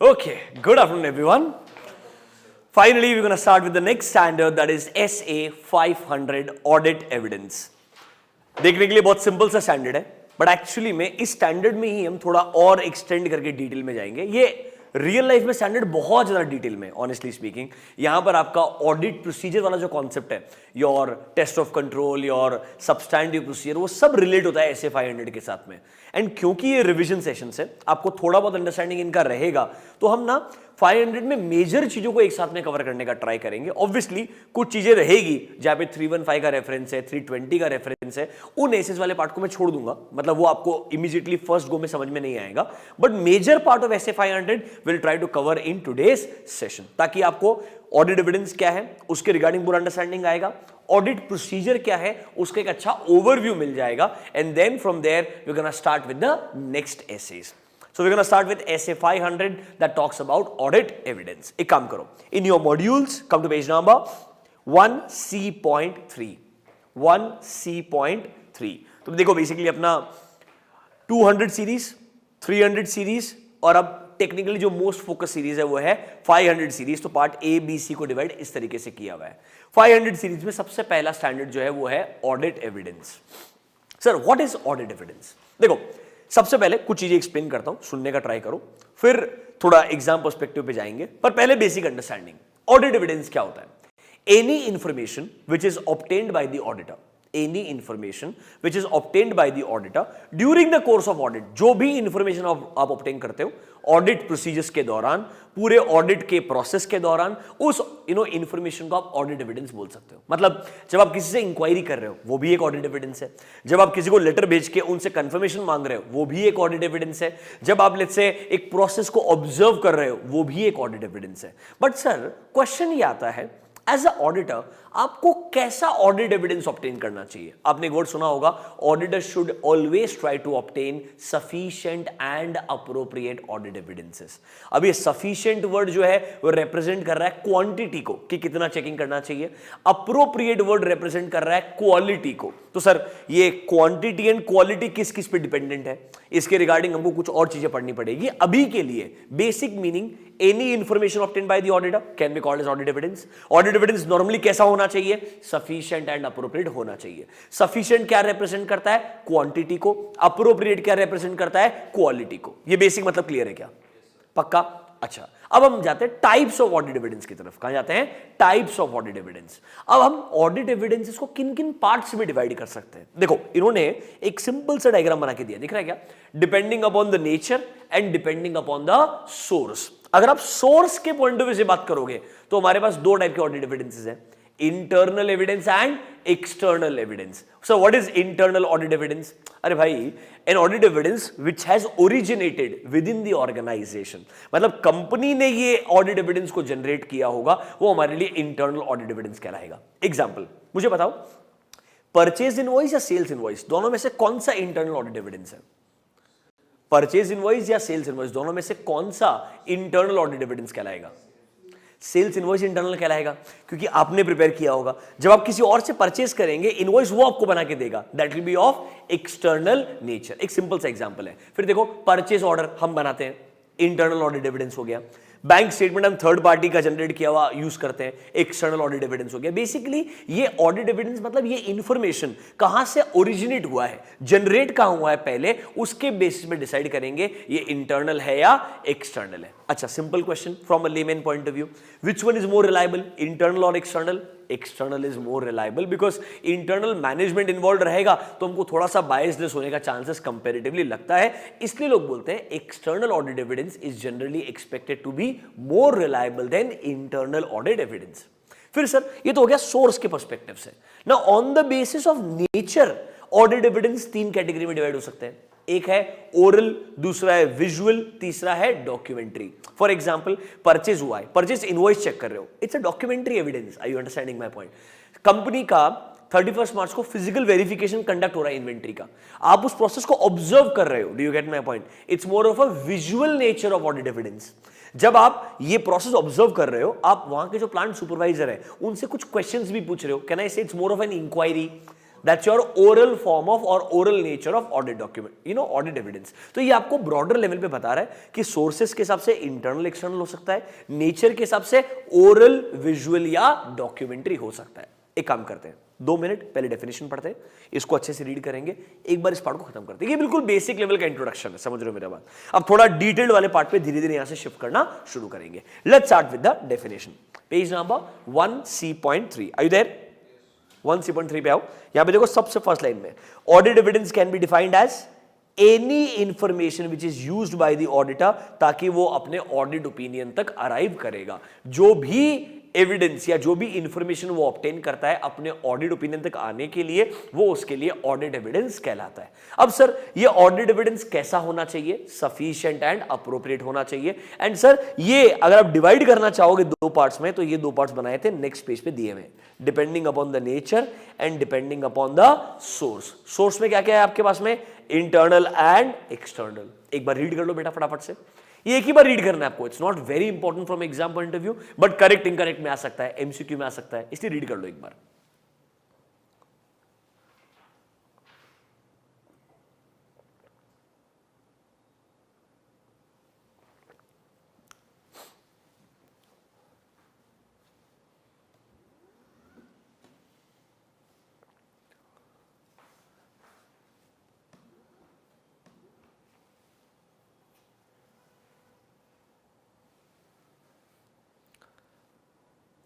Okay, good afternoon everyone. Finally, we're going to start with the next standard, that is SA 500 Audit Evidence. देखने के लिए बहुत simple सा standard है, but actually में इस स्टैंडर्ड में ही हम थोड़ा और एक्सटेंड करके डिटेल में जाएंगे. ये रियल लाइफ में स्टैंडर्ड बहुत ज्यादा डिटेल में, ऑनेस्टली स्पीकिंग. यहां पर आपका ऑडिट प्रोसीजर वाला जो कॉन्सेप्ट है, your test of control, your substantive procedure, वो सब रिलेट होता है SA 500 के साथ में. एंड क्योंकि ये रिवीजन सेशन है, आपको थोड़ा बहुत अंडरस्टैंडिंग इनका रहेगा, तो हम ना 500 में मेजर चीजों को एक साथ में कवर करने का ट्राई करेंगे. ऑब्वियसली कुछ चीजें रहेगी जहां पे 315 का रेफरेंस है, 320 का रेफरेंस है, उन एसेस वाले पार्ट को मैं छोड़ दूंगा, मतलब वो आपको इमीडिएटली फर्स्ट गो में समझ में नहीं आएगा. But major part of SA 500 will try to cover in today's session, ताकि आपको ऑडिट एविडेंस क्या है उसके रिगार्डिंग पूरा अंडरस्टैंडिंग आएगा, ऑडिट प्रोसीजर क्या है उसका एक अच्छा ओवरव्यू मिल जाएगा, and then from there we gonna start with the next SAs. So we're going to start with SA 500 that talks about audit evidence. एक काम करो, in your modules, come to page number 1C.3. 1C.3. तो देखो basically अपना 200 series, 300 series और अब technically जो most focus series है वो है 500 सीरीज. तो पार्ट A, B, C को डिवाइड इस तरीके से किया हुआ है. 500 सीरीज में सबसे पहला स्टैंडर्ड जो है वो है audit evidence. Sir what is audit evidence? देखो सबसे पहले कुछ चीजें एक्सप्लेन करता हूं, सुनने का ट्राई करो, फिर थोड़ा एग्जाम पर्सपेक्टिव पे जाएंगे. पर पहले बेसिक अंडरस्टैंडिंग, ऑडिट एविडेंस क्या होता है? Any information which is obtained by the auditor, any information which is obtained by the auditor during the course of audit. जो भी इंफॉर्मेशन आप ऑब्टेन करते हो ऑडिट प्रोसीजर्स के दौरान, पूरे ऑडिट के प्रोसेस के दौरान, उस इंफॉर्मेशन को आप ऑडिट एविडेंस बोल सकते हो. मतलब जब आप किसी से इंक्वायरी कर रहे हो वो भी एक ऑडिट एविडेंस है, जब आप किसी को लेटर भेज के उनसे कंफर्मेशन मांग रहे हो वो भी एक ऑडिट एविडेंस है, जब आप लेट्स से एक प्रोसेस को ऑब्जर्व कर रहे हो वो भी एक ऑडिट एविडेंस है. बट सर क्वेश्चन ये आता है, एज अ ऑडिटर आपको कैसा ऑडिट एविडेंस ऑब्टेन करना चाहिए? आपने एक वर्ड सुना होगा, auditor should always try to obtain sufficient and appropriate audit evidences. अब ये सफिशिएंट वर्ड जो है वो रिप्रेजेंट कर रहा है क्वांटिटी को, कि कितना चेकिंग करना चाहिए. अप्रोप्रिएट वर्ड रिप्रेजेंट कर रहा है क्वालिटी को. तो सर ये क्वांटिटी एंड क्वालिटी किस किस पे डिपेंडेंट है, इसके रिगार्डिंग हमको कुछ और चीजें पढ़नी पड़ेगी. अभी के लिए basic meaning, any information obtain by the auditor can be called as audit evidence. Audit evidence normally कैसा होना चाहिए? सफिशिएंट एंड अप्रोप्रिएट होना चाहिए. सफिशिएंट क्या रिप्रेजेंट करता है? क्वांटिटी को. अप्रोप्रिएट क्या रिप्रेजेंट करता है? क्वालिटी को. ये बेसिक मतलब क्लियर है क्या? पक्का? अच्छा, अब हम जाते हैं टाइप्स ऑफ ऑडिट एविडेंस की तरफ. कहां जाते हैं? Types of audit evidence. अब हम ऑडिट एविडेंस को किन किन पार्ट्स में डिवाइड कर सकते हैं? देखो इन्होंने एक सिंपल सा डायग्राम बना के दिया, दिख रहा है क्या? Depending upon the nature and depending upon the source. अगर आप सोर्स के पॉइंट ऑफ व्यू से बात करोगे तो हमारे पास दो टाइप के ऑडिट एविडेंसेस हैं, internal evidence and external evidence. So what is internal audit evidence? अरे भाई, an audit evidence which has originated within the organization, मतलब कंपनी ने ये ऑडिट एविडेंस को जनरेट किया होगा, वो हमारे लिए इंटरनल ऑडिट एविडेंस कहलाएगा. एग्जांपल मुझे बताओ, परचेज इनवॉइस या सेल्स इनवॉइस, दोनों में से कौन सा इंटरनल ऑडिट एविडेंस है? परचेज इनवॉइस या सेल्स इनवॉइस, दोनों में से कौन सा इंटरनल ऑडिट एविडेंस कहलाएगा? सेल्स इनवॉइस इंटरनल कहलाएगा, क्योंकि आपने प्रिपेयर किया होगा. जब आप किसी और से परचेज करेंगे, इनवॉइस वो आपको बना के देगा, that will be of external nature. एक सिंपल सा एग्जांपल है. फिर देखो परचेज ऑर्डर हम बनाते हैं, इंटरनल ऑडिट एविडेंस हो गया. बैंक स्टेटमेंट हम थर्ड पार्टी का जनरेट किया हुआ यूज करते हैं, एक्सटर्नल ऑडिट एविडेंस हो गया. बेसिकली ये ऑडिट एविडेंस मतलब ये इंफॉर्मेशन कहां से ओरिजिनेट हुआ है, जनरेट कहां हुआ है, पहले उसके बेसिस में डिसाइड करेंगे ये इंटरनल है या एक्सटर्नल है. अच्छा, simple question from a layman point of view, which one is more reliable, internal और external? External is more reliable, because internal management involve रहेगा तो हमको थोड़ा सा बायसनेस होने का चांसेस कंपैरेटिवली लगता है. इसलिए लोग बोलते हैं external audit evidence is generally expected to be more reliable than internal audit evidence. फिर सर ये तो हो गया सोर्स के पर्सपेक्टिव से. ना on the basis of nature audit evidence तीन कैटेगरी में डिवाइड हो सकते हैं. एक है ओरल, दूसरा है विजुअल, तीसरा है डॉक्यूमेंट्री. फॉर एग्जांपल परचेज हुआ है, परचेज इनवॉइस चेक कर रहे हो, it's a documentary evidence. Are you understanding my point? Company का 31 मार्च को फिजिकल वेरिफिकेशन कंडक्ट हो रहा है इन्वेंट्री का, आप उस प्रोसेस को ऑब्जर्व कर रहे हो. Do you get my point? It's more of a visual nature of audit evidence. जब आप ये प्रोसेस ऑब्जर्व कर रहे हो, आप वहां के जो प्लांट सुपरवाइजर है उनसे कुछ क्वेश्चंस भी पूछ रहे हो. Can I say it's more of an inquiry? That's your oral form of और oral nature of audit document, audit evidence. तो ये आपको ब्रॉडर लेवल पे बता रहा है कि सोर्सेस के हिसाब से इंटरनल एक्सटर्नल हो सकता है, नेचर के हिसाब से ओरल विजुअल या डॉक्यूमेंट्री हो सकता है। एक काम करते हैं, 2 मिनट पहले डेफिनेशन पढ़ते हैं, इसको अच्छे से रीड करेंगे, एक बार इस पार्ट को खत्म करते हैं। ये बिल्कुल बेसिक लेवल का इंट्रोडक्शन है, समझ रहे हो मेरा बात। अब थोड़ा डिटेल्ड वाले पार्ट पे धीरे धीरे यहां से शिफ्ट करना शुरू करेंगे। Let's start with the definition, page number 1C.3। Are you there? 1C.3 पे आओ। यहां पे देखो सबसे फर्स्ट लाइन में, audit evidence can be defined as any information which is used by the auditor, ताकि वो अपने ऑडिट ओपिनियन तक अराइव करेगा। जो भी एविडेंस या जो भी इंफॉर्मेशन वो ऑब्टेन करता है अपने ऑडिट ओपिनियन तक आने के लिए, वो उसके लिए ऑडिट एविडेंस कहलाता है। अब सर ये ऑडिट एविडेंस कैसा होना चाहिए? सफिशिएंट एंड अप्रोप्रिएट होना चाहिए। एंड सर ये अगर आप डिवाइड करना चाहोगे 2 पार्ट्स में, तो ये 2 पार्ट्स बनाए थे, नेक्स्ट पेज पे दिए हुए, depending upon the nature and depending upon the source. Source में क्या क्या है आपके पास में? Internal and external. एक बार रीड कर लो बेटा फटाफट से, ये एक ही बार रीड करना है आपको। It's not very important from exam point of view, but correct incorrect में आ सकता है, एमसीक्यू में आ सकता है, इसलिए रीड कर लो एक बार।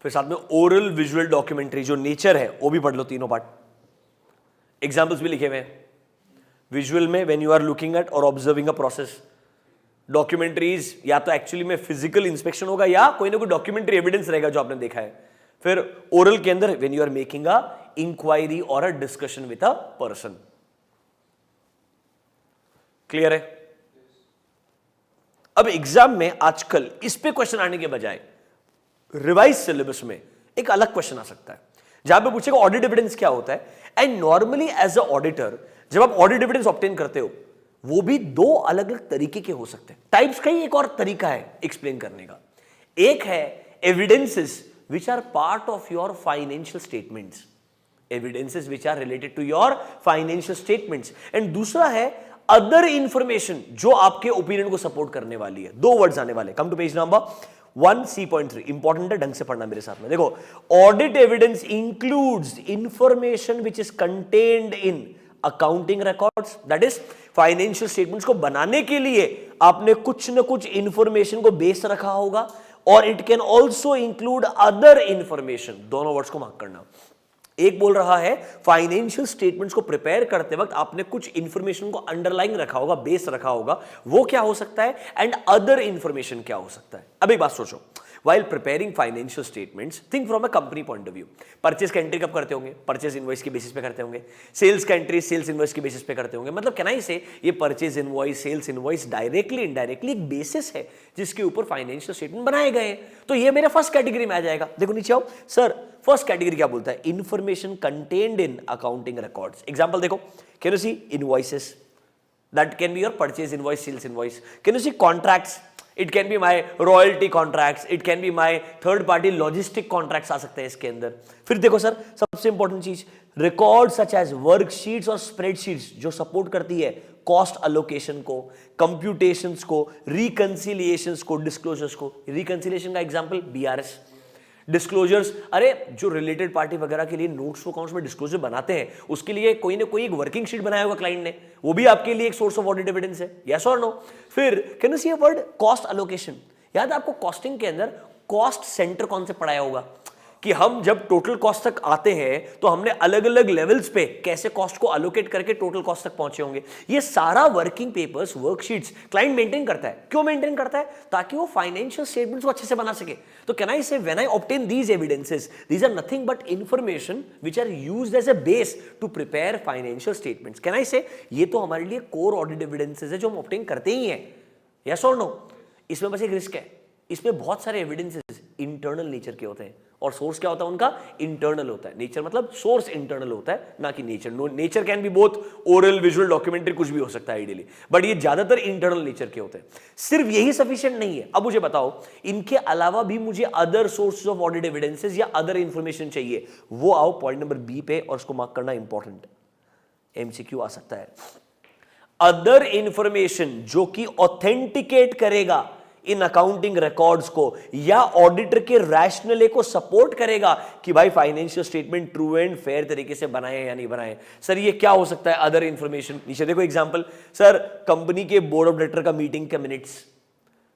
फिर साथ में ओरल विजुअल डॉक्यूमेंट्री, जो नेचर है वो भी पढ़ लो, तीनों पार्ट। एग्जाम्पल्स भी लिखे हुए हैं। विजुअल में when you are looking at और ऑब्जर्विंग अ प्रोसेस, डॉक्यूमेंट्रीज या तो एक्चुअली में फिजिकल इंस्पेक्शन होगा या कोई ना कोई डॉक्यूमेंट्री एविडेंस रहेगा जो आपने देखा है। फिर ओरल के अंदर when you are making a inquiry और a discussion with a person. Clear है? अब एग्जाम में आजकल इस पे क्वेश्चन आने के बजाय रिवाइज सिलेबस में एक अलग क्वेश्चन आ सकता है, जहां पे पूछेगा ऑडिट एविडेंस क्या होता है। And normally as a auditor जब आप ऑडिट एविडेंस ऑब्टेन करते हो, वो भी 2 अलग अलग तरीके के हो सकते हैं। टाइप्स का ही एक और तरीका है एक्सप्लेन करने का। एक है evidences which are part of your financial statements, evidences which are related to your financial statements. And दूसरा है अदर इंफॉर्मेशन जो आपके ओपिनियन को सपोर्ट करने वाली है। 2 वर्ड्स आने वाले। Come to page number 1C.3, important है, ढंग से पढ़ना मेरे साथ में। देखो, audit evidence includes information which is contained in accounting records, that is financial statements को बनाने के लिए आपने कुछ न कुछ इंफॉर्मेशन को बेस रखा होगा, और it can also include other information. दोनों वर्ड्स को मार्क करना। एक बोल रहा है फाइनेंशियल स्टेटमेंट्स को प्रिपेयर करते वक्त आपने कुछ इंफॉर्मेशन को अंडरलाइन रखा होगा, बेस रखा होगा, वो क्या हो सकता है, एंड अदर इंफॉर्मेशन क्या हो सकता है। अब एक बात सोचो, while preparing financial statements, think from a company point of view. Purchase का एंट्री कब करते होंगे? परचेज इनवॉइस के बेसिस पे करते होंगे। सेल्स का एंट्री सेल्स इनवॉइस के बेसिस पे करते होंगे। मतलब कैन आई से ये purchase invoice, sales invoice directly indirectly एक बेसिस है जिसके ऊपर फाइनेंशियल स्टेटमेंट बनाए गए हैं। तो ये मेरे फर्स्ट कैटेगरी में आ जाएगा। देखो नीचे आओ सर, फर्स्ट कैटेगरी क्या बोलता है? Information contained in accounting records. Example देखो, can you see invoices, that can be your purchase invoice, sales invoice. Can you see contracts? It can be my royalty contracts, it can be my third party logistic contracts आ सकते हैं इसके अंदर। फिर देखो sir, सबसे important चीज, record such as worksheets और spreadsheets जो सपोर्ट करती है कॉस्ट अलोकेशन को, कंप्यूटेशंस को, रिकंसिलिएशंस को, डिस्क्लोजर्स को। रिकंसिलिएशन का एग्जांपल बीआरएस, डिस्क्लोजर्स, अरे जो रिलेटेड पार्टी वगैरह के लिए नोट्स अकाउंट्स में डिस्क्लोजर बनाते हैं, उसके लिए कोई ना कोई एक वर्किंग शीट बनाया होगा क्लाइंट ने, वो भी आपके लिए एक सोर्स ऑफ ऑडिट एविडेंस है। यस और नो? फिर can you see a word cost allocation? याद है आपको कॉस्टिंग के अंदर कॉस्ट सेंटर कौन से पढ़ाया होगा कि हम जब टोटल कॉस्ट तक आते हैं तो हमने अलग अलग लेवल्स पे कैसे कॉस्ट को अलोकेट करके टोटल कॉस्ट तक पहुंचे होंगे। ये सारा working papers, worksheets client maintain करता है। क्यों मेंटेन करता है? ताकि वो फाइनेंशियल स्टेटमेंट्स को अच्छे से बना सके। तो can I say when I obtain these evidences, these are nothing but information which are used as a base to prepare financial statements. Can I say ये तो हमारे लिए कोर ऑडिट एविडेंसेस है जो हम ऑब्टेन करते ही हैं। यस और नो? इसमें बस एक रिस्क है, इसमें बहुत सारे एविडेंसेस इंटरनल नेचर के होते हैं और सोर्स क्या होता है उनका? इंटरनल होता है। नेचर मतलब सोर्स इंटरनल होता है, ना कि nature. Nature can be both oral, visual, documentary, कुछ भी हो सकता है आइडियली, बट ये ज्यादातर इंटरनल नेचर के होते हैं। सिर्फ यही सफिशिएंट नहीं है। अब मुझे बताओ, इनके अलावा भी मुझे other sources of audit evidences या अदर इंफॉर्मेशन चाहिए, वो आओ पॉइंट नंबर बी पे, और उसको मार्क करना इंपॉर्टेंट है, एमसीक्यू आ सकता है। अदर इंफॉर्मेशन जो कि ऑथेंटिकेट करेगा इन अकाउंटिंग रिकॉर्ड्स को, या ऑडिटर के रैशनले को सपोर्ट करेगा कि भाई financial statement true and fair तरीके से बनाए या नहीं बनाए। सर ये क्या हो सकता है अदर इंफॉर्मेशन? नीचे देखो एग्जांपल, सर कंपनी के बोर्ड ऑफ डायरेक्टर का मीटिंग के मिनट्स,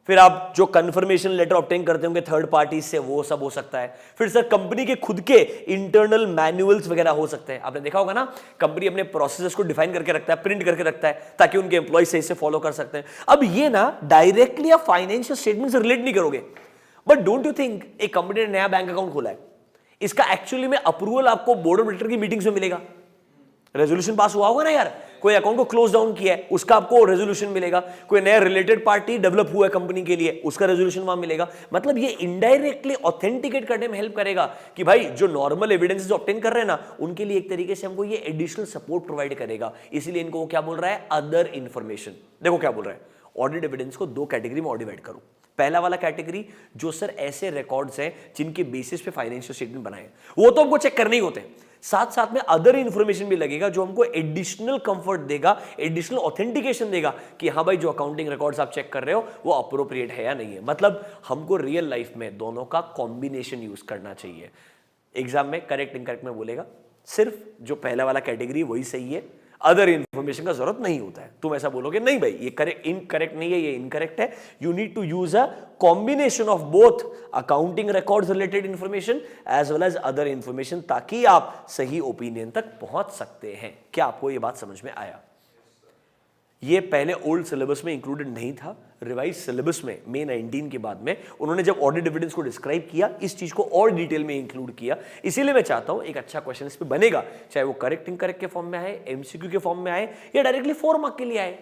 फिर आप जो कंफर्मेशन लेटर ऑब्टेन करते होंगे थर्ड पार्टी से, वो सब हो सकता है। फिर सर कंपनी के खुद के इंटरनल मैनुअल्स वगैरह हो सकते हैं। आपने देखा होगा ना, कंपनी अपने प्रोसेसेस को डिफाइन करके रखता है, प्रिंट करके रखता है, ताकि उनके एम्प्लॉय सही से फॉलो कर सकते हैं। अब ये ना डायरेक्टली आप फाइनेंशियल स्टेटमेंट से रिलेट नहीं करोगे, बट डोंट यू थिंक एक कंपनी ने नया बैंक अकाउंट खोला है, इसका एक्चुअली में अप्रूवल आपको बोर्ड ऑफ डायरेक्टर की मीटिंग्स में मिलेगा। रेजोल्यूशन पास हुआ होगा ना यार, कोई अकाउंट को क्लोज डाउन किया है उसका आपको रेजोल्यूशन मिलेगा, कोई नया रिलेटेड पार्टी डेवलप हुआ है कंपनी के लिए उसका रेजोल्यूशन वहां मिलेगा। मतलब ये इनडायरेक्टली ऑथेंटिकेट करने में हेल्प करेगा कि भाई जो नॉर्मल एविडेंसेस ऑब्टेन कर रहे हैं ना, उनके लिए एक तरीके से हमको ये एडिशनल सपोर्ट प्रोवाइड करेगा। इसीलिए इनको वो क्या बोल रहा है? Other information. देखो क्या बोल रहा है, ऑडिट एविडेंस को दो कैटेगरी में और डिवाइड करो। पहला वाला कैटेगरी जो सर ऐसे रिकॉर्ड्स हैं जिनके बेसिस पे फाइनेंशियल स्टेटमेंट बनाए, वो तो हमको चेक करने ही होते हैं, साथ साथ में अदर इंफॉर्मेशन भी लगेगा जो हमको एडिशनल कंफर्ट देगा, एडिशनल ऑथेंटिकेशन देगा कि हाँ भाई जो अकाउंटिंग रिकॉर्ड्स आप चेक कर रहे हो वो अप्रोप्रिएट है या नहीं है। मतलब हमको रियल लाइफ में दोनों का कॉम्बिनेशन यूज करना चाहिए। एग्जाम में करेक्ट इनकरेक्ट में बोलेगा, सिर्फ जो पहला वाला कैटेगरी वही सही है, अदर इंफॉर्मेशन का जरूरत नहीं होता है। तुम ऐसा बोलोगे नहीं भाई ये करेक्ट इनकरेक्ट नहीं है, ये इनकरेक्ट है, you need to use a combination of both accounting records related information as well as other information, ताकि आप सही ओपिनियन तक पहुंच सकते हैं। क्या आपको ये बात समझ में आया? ये पहले ओल्ड सिलेबस में इंक्लूडेड नहीं था, रिवाइज सिलेबस में May 19 के बाद में उन्होंने जब ऑडिट एविडेंस को डिस्क्राइब किया, इस चीज को और डिटेल में इंक्लूड किया। इसीलिए मैं चाहता हूं एक अच्छा क्वेश्चन इस पे बनेगा, चाहे वो करेक्ट इनकरेक्ट के फॉर्म में आए, एमसीक्यू के फॉर्म में आए, या डायरेक्टली 4 मार्क के लिए आए।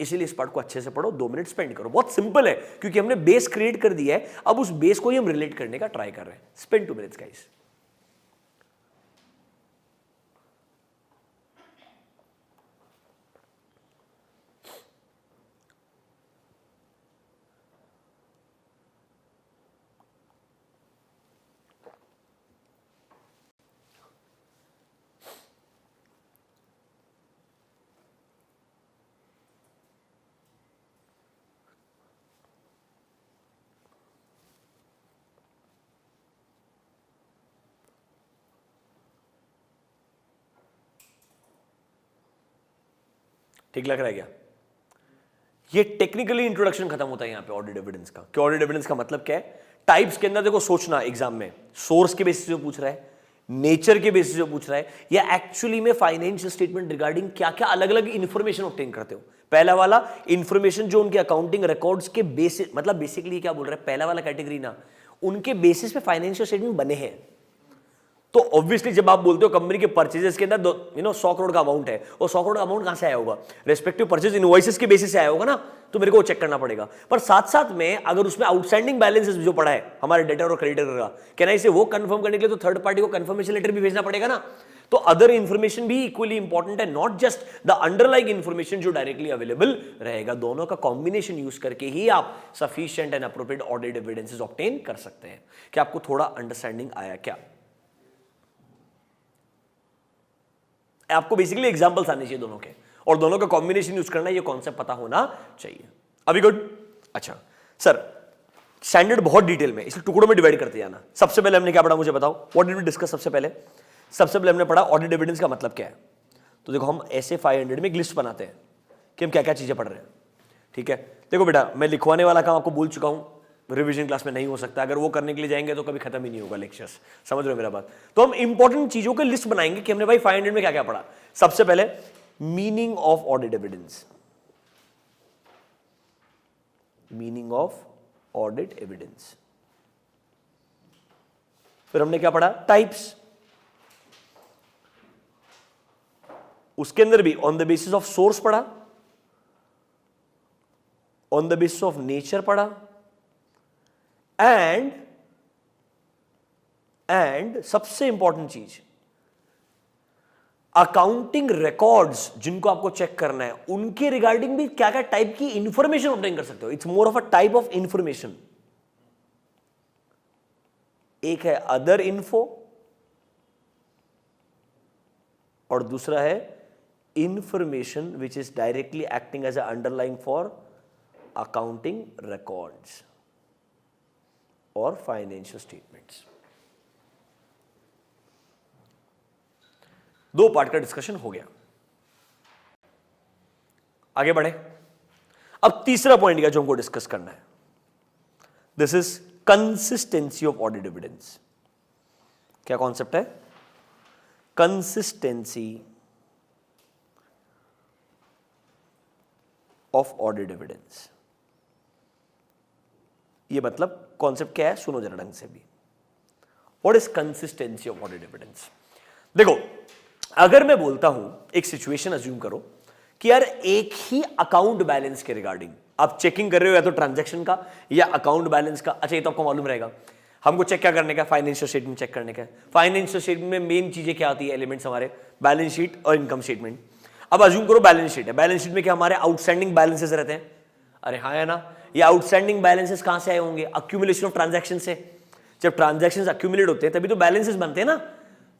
इसीलिए इस पार्ट को अच्छे से पढ़ो, 2 मिनट स्पेंड करो। बहुत सिंपल है क्योंकि हमने बेस क्रिएट कर दिया है, अब उस बेस को ही हम रिलेट करने का ट्राई कर रहे हैं। Spend 2 minutes guys. ठीक लग रहा है क्या? ये टेक्निकली इंट्रोडक्शन खत्म होता है यहां पे ऑडिट एविडेंस का। कि ऑडिट एविडेंस का मतलब क्या है? टाइप्स के अंदर देखो सोचना एग्जाम में, सोर्स के बेसिस पे पूछ रहा है, नेचर के बेसिस पे पूछ रहा है, या एक्चुअली में फाइनेंशियल स्टेटमेंट रिगार्डिंग क्या क्या अलग अलग इंफॉर्मेशन ऑब्टेन करते हो। पहला वाला इंफॉर्मेशन जो उनके अकाउंटिंग रिकॉर्ड्स के बेसिस, मतलब बेसिकली क्या बोल रहा है, पहला वाला कैटेगरी ना, उनके बेसिस पे फाइनेंशियल स्टेटमेंट बने हैं। तो ऑब्वियसली जब आप बोलते हो कंपनी के परचेजेस के अंदर 100 करोड़ का अमाउंट है, और 100 करोड़ का अमाउंट कहां से आया होगा? रेस्पेक्टिव परचेज इनवॉइसेस के बेसिस से आया होगा ना, तो मेरे को चेक करना पड़ेगा। पर साथ साथ में अगर उसमें आउटस्टैंडिंग बैलेंसेस जो पड़ा है हमारे डेटर और क्रेडिटर का, क्या ना इसे वो कंफर्म करने के लिए तो थर्ड पार्टी को कंफर्मेशन लेटर भी भेजना पड़ेगा ना। तो अदर इंफॉर्मेशन भी इक्वली इंपॉर्टेंट है, not just the underlying information जो डायरेक्टली अवेलेबल रहेगा। दोनों का कॉम्बिनेशन यूज करके ही आप sufficient and appropriate audit evidences obtain कर सकते हैं। क्या आपको थोड़ा अंडरस्टैंडिंग आया क्या? आपको बेसिकली एग्जांपल्स आने चाहिए दोनों के, और दोनों का कॉम्बिनेशन यूज करना, ये कॉन्सेप्ट पता होना चाहिए। अभी गुड? अच्छा सर, स्टैंडर्ड बहुत डिटेल में इसे टुकड़ों में डिवाइड करते जाना। सबसे पहले हमने क्या पढ़ा, मुझे बताओ, व्हाट डिड वी डिस्कस? सबसे पहले हमने पढ़ा ऑडिट एविडेंस का मतलब क्या है। तो देखो हम ऐसे 500 में एक लिस्ट बनाते हैं कि हम क्या क्या चीजें पढ़ रहे हैं। ठीक है, देखो बेटा मैं लिखवाने वाला काम आपको बोल चुका हूं, रिवीजन क्लास में नहीं हो सकता। अगर वो करने के लिए जाएंगे तो कभी खत्म ही नहीं होगा लेक्चर्स। समझ रहे हो मेरा बात? तो हम इंपॉर्टेंट चीजों की लिस्ट बनाएंगे कि हमने भाई 500 में क्या क्या पढ़ा। सबसे पहले meaning of audit evidence, meaning of audit evidence. फिर हमने क्या पढ़ा? टाइप्स। उसके अंदर भी on the basis of source पढ़ा, on the basis of nature पढ़ा, एंड एंड सबसे इंपॉर्टेंट चीज, अकाउंटिंग रिकॉर्ड्स जिनको आपको चेक करना है उनके रिगार्डिंग भी क्या क्या टाइप की इंफॉर्मेशन ऑब्टेन कर सकते हो। It's more of a type of information. एक है अदर इन्फो और दूसरा है information which is directly acting as a underline for accounting records और फाइनेंशियल स्टेटमेंट्स। दो पार्ट का डिस्कशन हो गया, आगे बढ़े। अब तीसरा पॉइंट क्या जो हमको डिस्कस करना है, this is consistency of audit evidence. क्या कॉन्सेप्ट है? Consistency of audit evidence. ये मतलब कॉन्सेप्ट क्या है, सुनो जरा ढंग से भी। What is consistency of audit evidence? देखो, अगर मैं बोलता हूं, एक सिचुएशन अज्यूम करो कि यार एक ही अकाउंट बैलेंस के रिगार्डिंग आप चेकिंग कर रहे हो, या तो ट्रांजैक्शन का या अकाउंट बैलेंस का। अच्छा, ये तो आपको मालूम रहेगा, हमको चेक क्या करने का, फाइनेंशियल स्टेटमेंट चेक करने का। फाइनेंशियल स्टेटमेंट में मेन चीजें क्या आती है, एलिमेंट्स हमारे बैलेंस शीट और इनकम स्टेटमेंट। अब अज्यूम करो बैलेंस शीट है, बैलेंस शीट में क्या हमारे आउटस्टैंडिंग बैलेंसेस रहते हैं। अरे हाँ है ना, ये आउटस्टैंडिंग बैलेंसेस कहां से आए होंगे? अक्यूमुलेशन ऑफ ट्रांजैक्शन से। जब ट्रांजैक्शंस अक्यूमुलेट होते हैं तभी तो बैलेंसेस बनते हैं ना।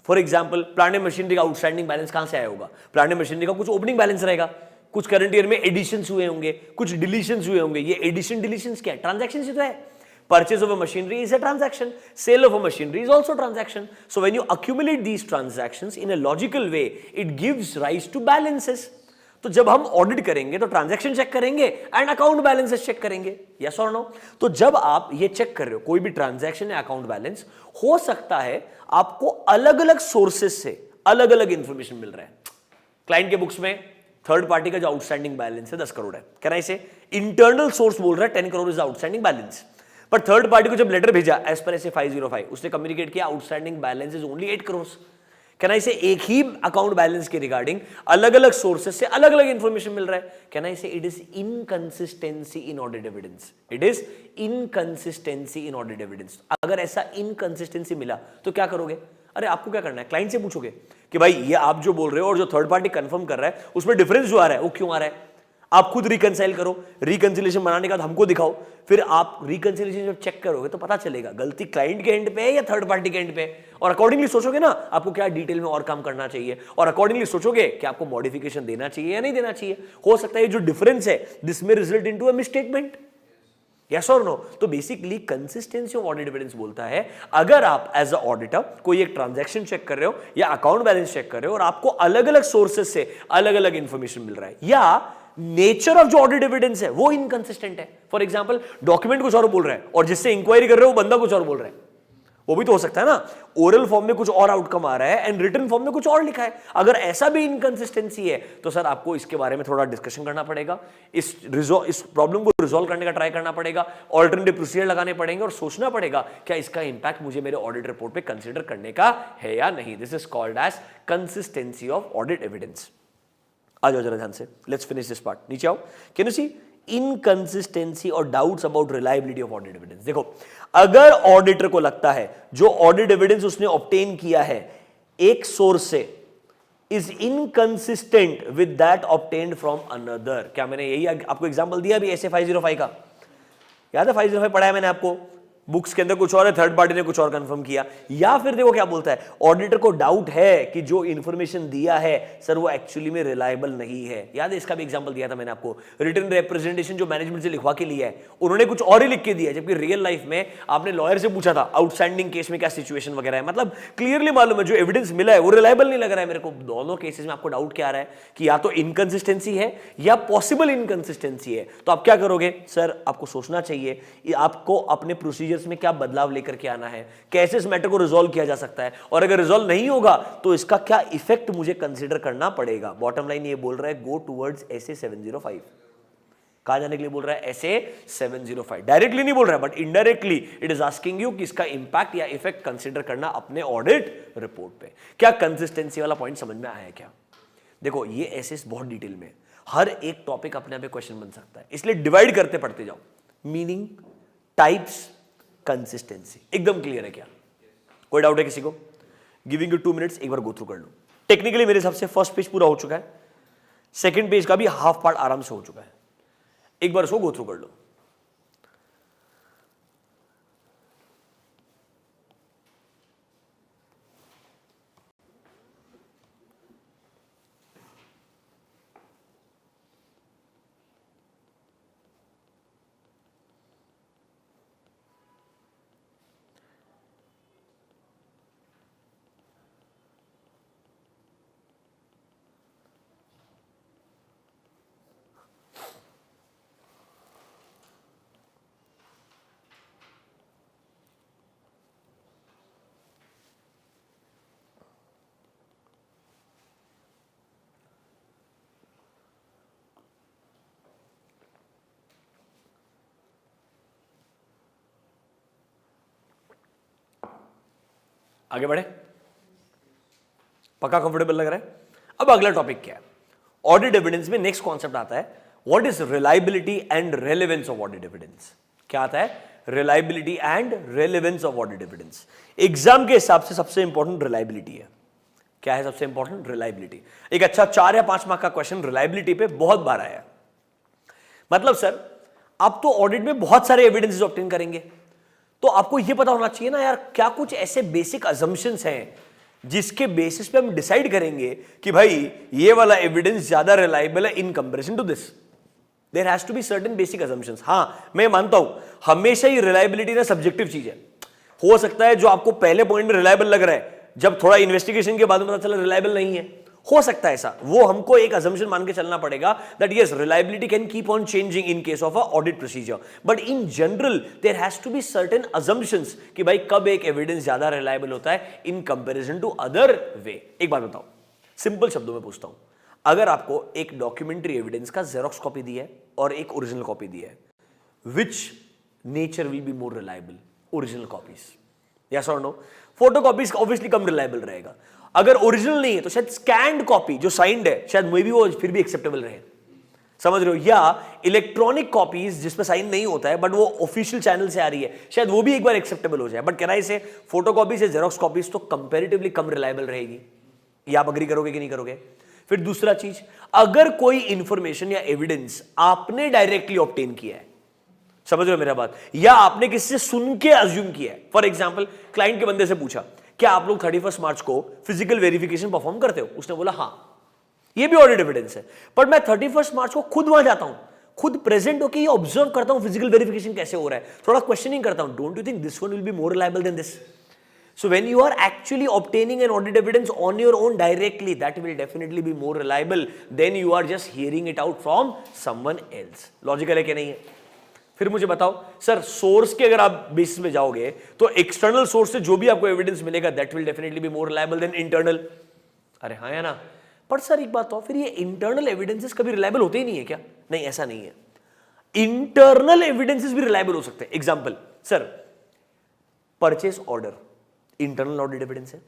For example, plant and machinery का आउटस्टैंडिंग बैलेंस कहां से आया होगा? प्लांट एंड मशीनरी का कुछ ओपनिंग बैलेंस रहेगा, कुछ करंट ईयर में एडिशंस हुए होंगे, कुछ डिलीशंस हुए होंगे। ये एडिशन डिलीशंस क्या है? ट्रांजैक्शन से तो है। Purchase of a machinery is a transaction. Sale of a machinery is also transaction. So when you accumulate these transactions in a logical way, it gives rise to balances. तो जब हम audit करेंगे तो transaction check करेंगे and account balances check करेंगे, yes और no? तो जब आप ये चेक कर रहे हो कोई भी ट्रांजैक्शन या अकाउंट बैलेंस, हो सकता है आपको अलग अलग सोर्सेज से अलग अलग इंफॉर्मेशन मिल रहा है। क्लाइंट के बुक्स में थर्ड पार्टी का जो आउटस्टैंडिंग बैलेंस है 10 करोड़ है, कहना इसे इंटरनल सोर्स बोल रहा है 10 करोड़ इज आउटस्टैंडिंग बैलेंस। पर थर्ड पार्टी को जब लेटर भेजा एज पर ऐसे 505, उसने कम्युनिकेट किया outstanding balance is only 8 crore. कहना इसे एक ही अकाउंट बैलेंस के रिगार्डिंग अलग अलग सोर्सेज से अलग अलग इंफॉर्मेशन मिल रहा है। कहना इसे it is inconsistency in audit evidence. It is inconsistency in audit evidence. अगर ऐसा इनकंसिस्टेंसी मिला तो क्या करोगे? अरे आपको क्या करना है, क्लाइंट से पूछोगे कि भाई ये आप जो बोल रहे हो और जो थर्ड पार्टी कंफर्म कर रहा है उसमें डिफरेंस जो आ रहा है वो क्यों आ रहा है? आप खुद रिकंसाइल करो, रिकंसिलिएशन बनाने के बाद हमको दिखाओ, फिर आप रिकंसिलिएशन जब चेक करोगे तो पता चलेगा गलती क्लाइंट के एंड पे है या थर्ड पार्टी के एंड पे है। और अकॉर्डिंगली सोचोगे ना आपको क्या डिटेल में और काम करना चाहिए, और अकॉर्डिंगली सोचोगे कि आपको मॉडिफिकेशन देना चाहिए या नहीं देना चाहिए। हो सकता है जो डिफरेंस है दिस में result into a misstatement, yes और नो? तो basically consistency of audit evidence बोलता है अगर आप एज अ ऑडिटर कोई एक ट्रांजैक्शन चेक कर रहे हो या अकाउंट बैलेंस चेक कर रहे हो और आपको अलग अलग सोर्सेज से अलग अलग इंफॉर्मेशन मिल रहा है, या नेचर ऑफ जो ऑडिट एविडेंस है वो इनकंसिस्टेंट है। फॉर एग्जांपल, डॉक्यूमेंट कुछ और बोल रहा है और जिससे इंक्वायरी कर रहे हो वो बंदा कुछ और बोल रहा है, वो भी तो हो सकता है ना। ओरल फॉर्म में कुछ और आउटकम आ रहा है एंड रिटन फॉर्म में कुछ और लिखा है। अगर ऐसा भी इनकंसिस्टेंसी है तो सर आपको इसके बारे में थोड़ा डिस्कशन करना पड़ेगा, इस प्रॉब्लम को रिजॉल्व करने का ट्राई करना पड़ेगा, ऑल्टरनेटिव प्रोसीजर लगाने पड़ेंगे और सोचना पड़ेगा क्या इसका इंपैक्ट मुझे मेरे ऑडिट रिपोर्ट पे कंसीडर करने का है या नहीं। This is called as consistency of audit evidence. आ जाओ जरा ध्यान से, लेट्स फिनिश दिस पार्ट। नीचे आओ, कैन यू सी इनकंसिस्टेंसी और doubts about reliability of audit evidence. देखो, अगर ऑडिटर को लगता है जो ऑडिट एविडेंस उसने ऑब्टेन किया है एक सोर्स से is inconsistent with that obtained from another. क्या मैंने यही आपको एग्जांपल दिया अभी ऐसे 505 का? याद है 505 पढ़ा है मैंने आपको? बुक्स के अंदर कुछ और है, थर्ड पार्टी ने कुछ और कंफर्म किया। या फिर देखो क्या बोलता है, ऑडिटर को डाउट है कि जो इंफॉर्मेशन दिया है सर वो एक्चुअली में रिलायबल नहीं है। याद है, इसका भी एग्जांपल दिया था मैंने आपको। रिटन रिप्रेजेंटेशन जो मैनेजमेंट से लिखवा के लिया है उन्होंने कुछ और ही लिख के दिया, जबकि रियल लाइफ में आपने लॉयर से पूछा था आउटस्टैंडिंग केस में क्या सिचुएशन वगैरह है। मतलब क्लियरली मालूम है जो एविडेंस मिला है वो रिलायबल नहीं लग रहा है मेरे को। दोनों केसेस में आपको डाउट क्या आ रहा है कि या तो इनकंसिस्टेंसी है या पॉसिबल इनकंसिस्टेंसी है। तो आप क्या करोगे? सर आपको सोचना चाहिए आपको अपने प्रोसीजर्स में क्या बदलाव लेकर के आना है, कैसे इस मैटर को रिजॉल्व किया जा सकता है, और अगर रिजॉल्व नहीं होगा तो इसका क्या इफेक्ट मुझे कंसीडर करना पड़ेगा। बॉटम लाइन ये बोल रहा है गो टुवर्ड्स एसए 705। कहां जाने के लिए बोल रहा है? एसए 705। डायरेक्टली नहीं बोल रहा है but indirectly it is asking you कि इसका इंपैक्ट या इफेक्ट कंसीडर करना अपने ऑडिट रिपोर्ट पे। क्या कंसिस्टेंसी वाला पॉइंट समझ में आया क्या? देखो ये एसए बहुत डिटेल में, हर एक टॉपिक अपने आप में क्वेश्चन बन सकता है, इसलिए डिवाइड करते पढ़ते जाओ। मीनिंग, टाइप्स, कंसिस्टेंसी, एकदम क्लियर है क्या? कोई डाउट है किसी को? गिविंग यू 2 मिनट्स, एक बार गो थ्रू कर लो। टेक्निकली मेरे हिसाब से फर्स्ट पेज पूरा हो चुका है, सेकंड पेज का भी हाफ पार्ट आराम से हो चुका है, एक बार उसको गो थ्रू कर लो। आगे बढ़े, पक्का कंफर्टेबल लग रहा है? अब अगला टॉपिक क्या है? ऑडिट एविडेंस में नेक्स्ट कॉन्सेप्ट आता है, what is reliability and relevance of audit evidence. क्या आता है? Reliability and relevance of audit evidence. Exam के हिसाब से सबसे इंपॉर्टेंट रिलायबिलिटी है। क्या है सबसे इंपॉर्टेंट? रिलायबिलिटी। एक अच्छा 4 या 5 मार्क का क्वेश्चन रिलायबिलिटी पे बहुत बार आया। मतलब सर आप तो ऑडिट में बहुत सारे एविडेंसेस ऑब्टेन करेंगे, तो आपको यह पता होना चाहिए ना यार, क्या कुछ ऐसे बेसिक अजम्पशंस हैं जिसके बेसिस पे हम डिसाइड करेंगे कि भाई ये वाला एविडेंस ज्यादा रिलायबल है in comparison to this. There has to be certain basic assumptions. हां मैं मानता हूं हमेशा ही रिलायबिलिटी ना सब्जेक्टिव चीज है। हो सकता है जो आपको पहले पॉइंट में रिलायबल लग रहा है, जब थोड़ा इन्वेस्टिगेशन के बाद में पता चला रिलायबल नहीं है, हो सकता है ऐसा। वो हमको एक अजम्पशन मान के चलना पड़ेगा that yes reliability can keep on changing in case of a audit procedure, but in general there has to be certain assumptions कि भाई कब एक एविडेंस ज्यादा रिलायबल होता है in comparison to other way. एक बात बताओ, सिंपल शब्दों में पूछता हूं, अगर आपको एक डॉक्यूमेंट्री एविडेंस का जेरोक्स कॉपी दी है और एक ओरिजिनल कॉपी दी है, विच nature will be more reliable? Original copies, yes और नो? फोटो कॉपीज ऑब्वियसली कम रिलायबल रहेगा। अगर ओरिजिनल नहीं है तो शायद स्कैन्ड कॉपी जो साइंड है शायद मे भी वो फिर भी एक्सेप्टेबल रहे, समझ रहे हो? या इलेक्ट्रॉनिक कॉपीज जिसमें साइन नहीं होता है बट वो ऑफिशियल चैनल से आ रही है, शायद वो भी एक बार एक्सेप्टेबल हो जाए। बट कहना इसे फोटो कॉपी से जेरोक्स कॉपीज तो कंपैरेटिवली कम रिलायबल रहेगी। ये आप अग्री करोगे कि नहीं करोगे? फिर दूसरा चीज, अगर कोई इंफॉर्मेशन या एविडेंस आपने डायरेक्टली ऑब्टेन किया है, समझ रहे हो मेरा बात, या आपने किसी से सुन के अज्यूम किया है। फॉर एग्जाम्पल क्लाइंट के बंदे से पूछा क्या आप लोग 31 मार्च को फिजिकल वेरिफिकेशन परफॉर्म करते हो? उसने बोला हाँ, ये भी ऑडिट एविडेंस है। पर मैं 31 मार्च को खुद वहां जाता हूं, खुद प्रेजेंट होकर ये ऑब्जर्व करता हूं फिजिकल वेरिफिकेशन कैसे हो रहा है, थोड़ा क्वेश्चनिंग करता हूं। Don't you think this one will be more reliable then this? So when you are actually obtaining an audit evidence on your own directly, that will definitely be more reliable than you are just hearing it out from someone else. Logical है कि नहीं है? फिर मुझे बताओ sir, source के अगर आप बेसिस में जाओगे तो एक्सटर्नल सोर्स से जो भी आपको एविडेंस मिलेगा that will definitely be more reliable than internal. अरे हाँ या ना? पर सर एक बात तो, फिर ये इंटरनल एविडेंसेस कभी रिलायबल होते ही नहीं है क्या? नहीं, ऐसा नहीं है। इंटरनल एविडेंसेस भी रिलायबल हो सकते हैं। Example sir, purchase order internal audit evidence है,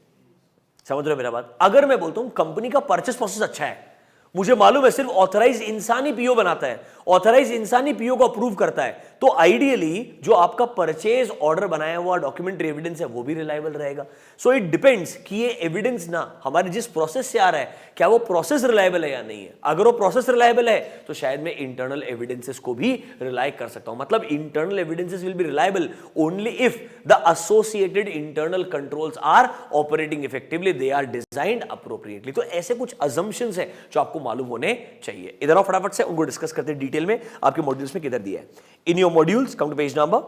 समझ रहे हो मेरा बात? अगर मैं बोलता हूं कंपनी का परचेस प्रोसेस अच्छा है, मुझे मालूम है सिर्फ ऑथराइज इंसान ही पीओ बनाता है, ऑथराइज इंसान ही पीओ को अप्रूव करता है, तो आइडियली जो आपका परचेज ऑर्डर बनाया हुआ डॉक्यूमेंट्री एविडेंस है वो भी रिलायबल रहेगा। सो इट डिपेंड्स कि ये एविडेंस ना हमारे जिस प्रोसेस से आ रहा है क्या वो प्रोसेस रिलायबल है या नहीं है। अगर वो प्रोसेस रिलायबल है तो शायद मैं इंटरनल एविडेंसेस को भी रिलाई कर सकता हूं। मतलब internal evidences will be reliable only if the associated internal controls are operating effectively, they are designed appropriately. तो ऐसे कुछ अजम्पशंस है जो आपको मालूम होने चाहिए। इधर आओ फटाफट से उनको डिस्कस करते हैं डिटेल में। आपके मॉड्यूल्स में किधर दिया है? In your modules come to page number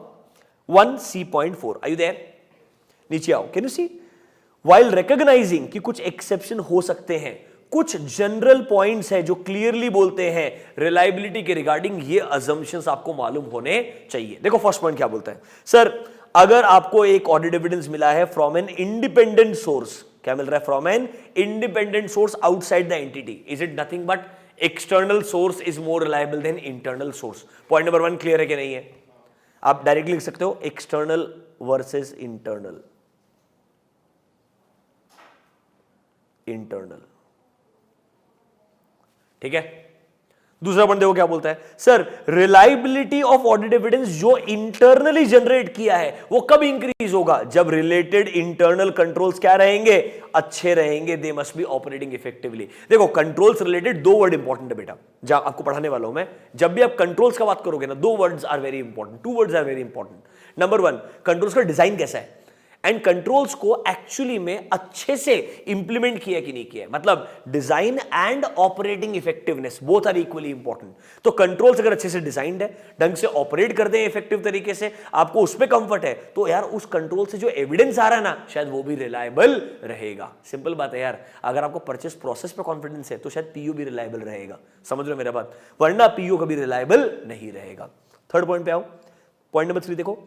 1C.4। Are you there? नीचे आओ। Can you see? While recognising कि कुछ एक्सेप्शन हो सकते हैं, कुछ जनरल पॉइंट्स हैं जो क्लियरली बोलते हैं रिलायबिलिटी के रिगार्डिंग, ये अजम्पशंस आपको मालूम होने चाहिए। देखो फर्स्ट पॉइंट क्या बोलता है सर, अगर आपको एक ऑडिट एविडेंस मिला है फ्रॉम एन इंडिपेंडेंट सोर्स, क्या मिल रहा है? From an independent source outside the entity, is it nothing but external source is more reliable than internal source. Point number 1 clear है कि नहीं है? आप डायरेक्टली लिख सकते हो एक्सटर्नल वर्सेस इंटरनल, इंटरनल, ठीक है? दूसरा पॉइंट देखो क्या बोलता है, sir reliability of audit evidence जो इंटरनली जनरेट किया है वो कब इंक्रीज होगा, जब रिलेटेड इंटरनल कंट्रोल्स क्या रहेंगे, अच्छे रहेंगे, they must be operating effectively. देखो कंट्रोल्स रिलेटेड दो वर्ड इंपॉर्टेंट है बेटा, जहां आपको पढ़ाने वाला हूं मैं, जब भी आप कंट्रोल्स का बात करोगे ना, दो words are very important, two words are very important. Number one, controls का डिजाइन कैसा है एंड कंट्रोल्स को एक्चुअली में अच्छे से इंप्लीमेंट किया कि नहीं किया, मतलब design and operating effectiveness both are equally important. तो कंट्रोल्स अगर अच्छे से डिजाइंड है, ढंग से ऑपरेट करते हैं इफेक्टिव तरीके से, आपको उसमें कंफर्ट है, तो यार उस कंट्रोल से जो एविडेंस आ रहा है ना, शायद वो भी रिलायबल रहेगा। सिंपल बात है यार, अगर आपको परचेस प्रोसेस पे कॉन्फिडेंस है तो शायद पीओ भी रिलायबल रहेगा, समझ रहे हो मेरा बात, वरना पीओ कभी रिलायबल नहीं रहेगा। थर्ड पॉइंट पे आओ, पॉइंट नंबर 3 देखो,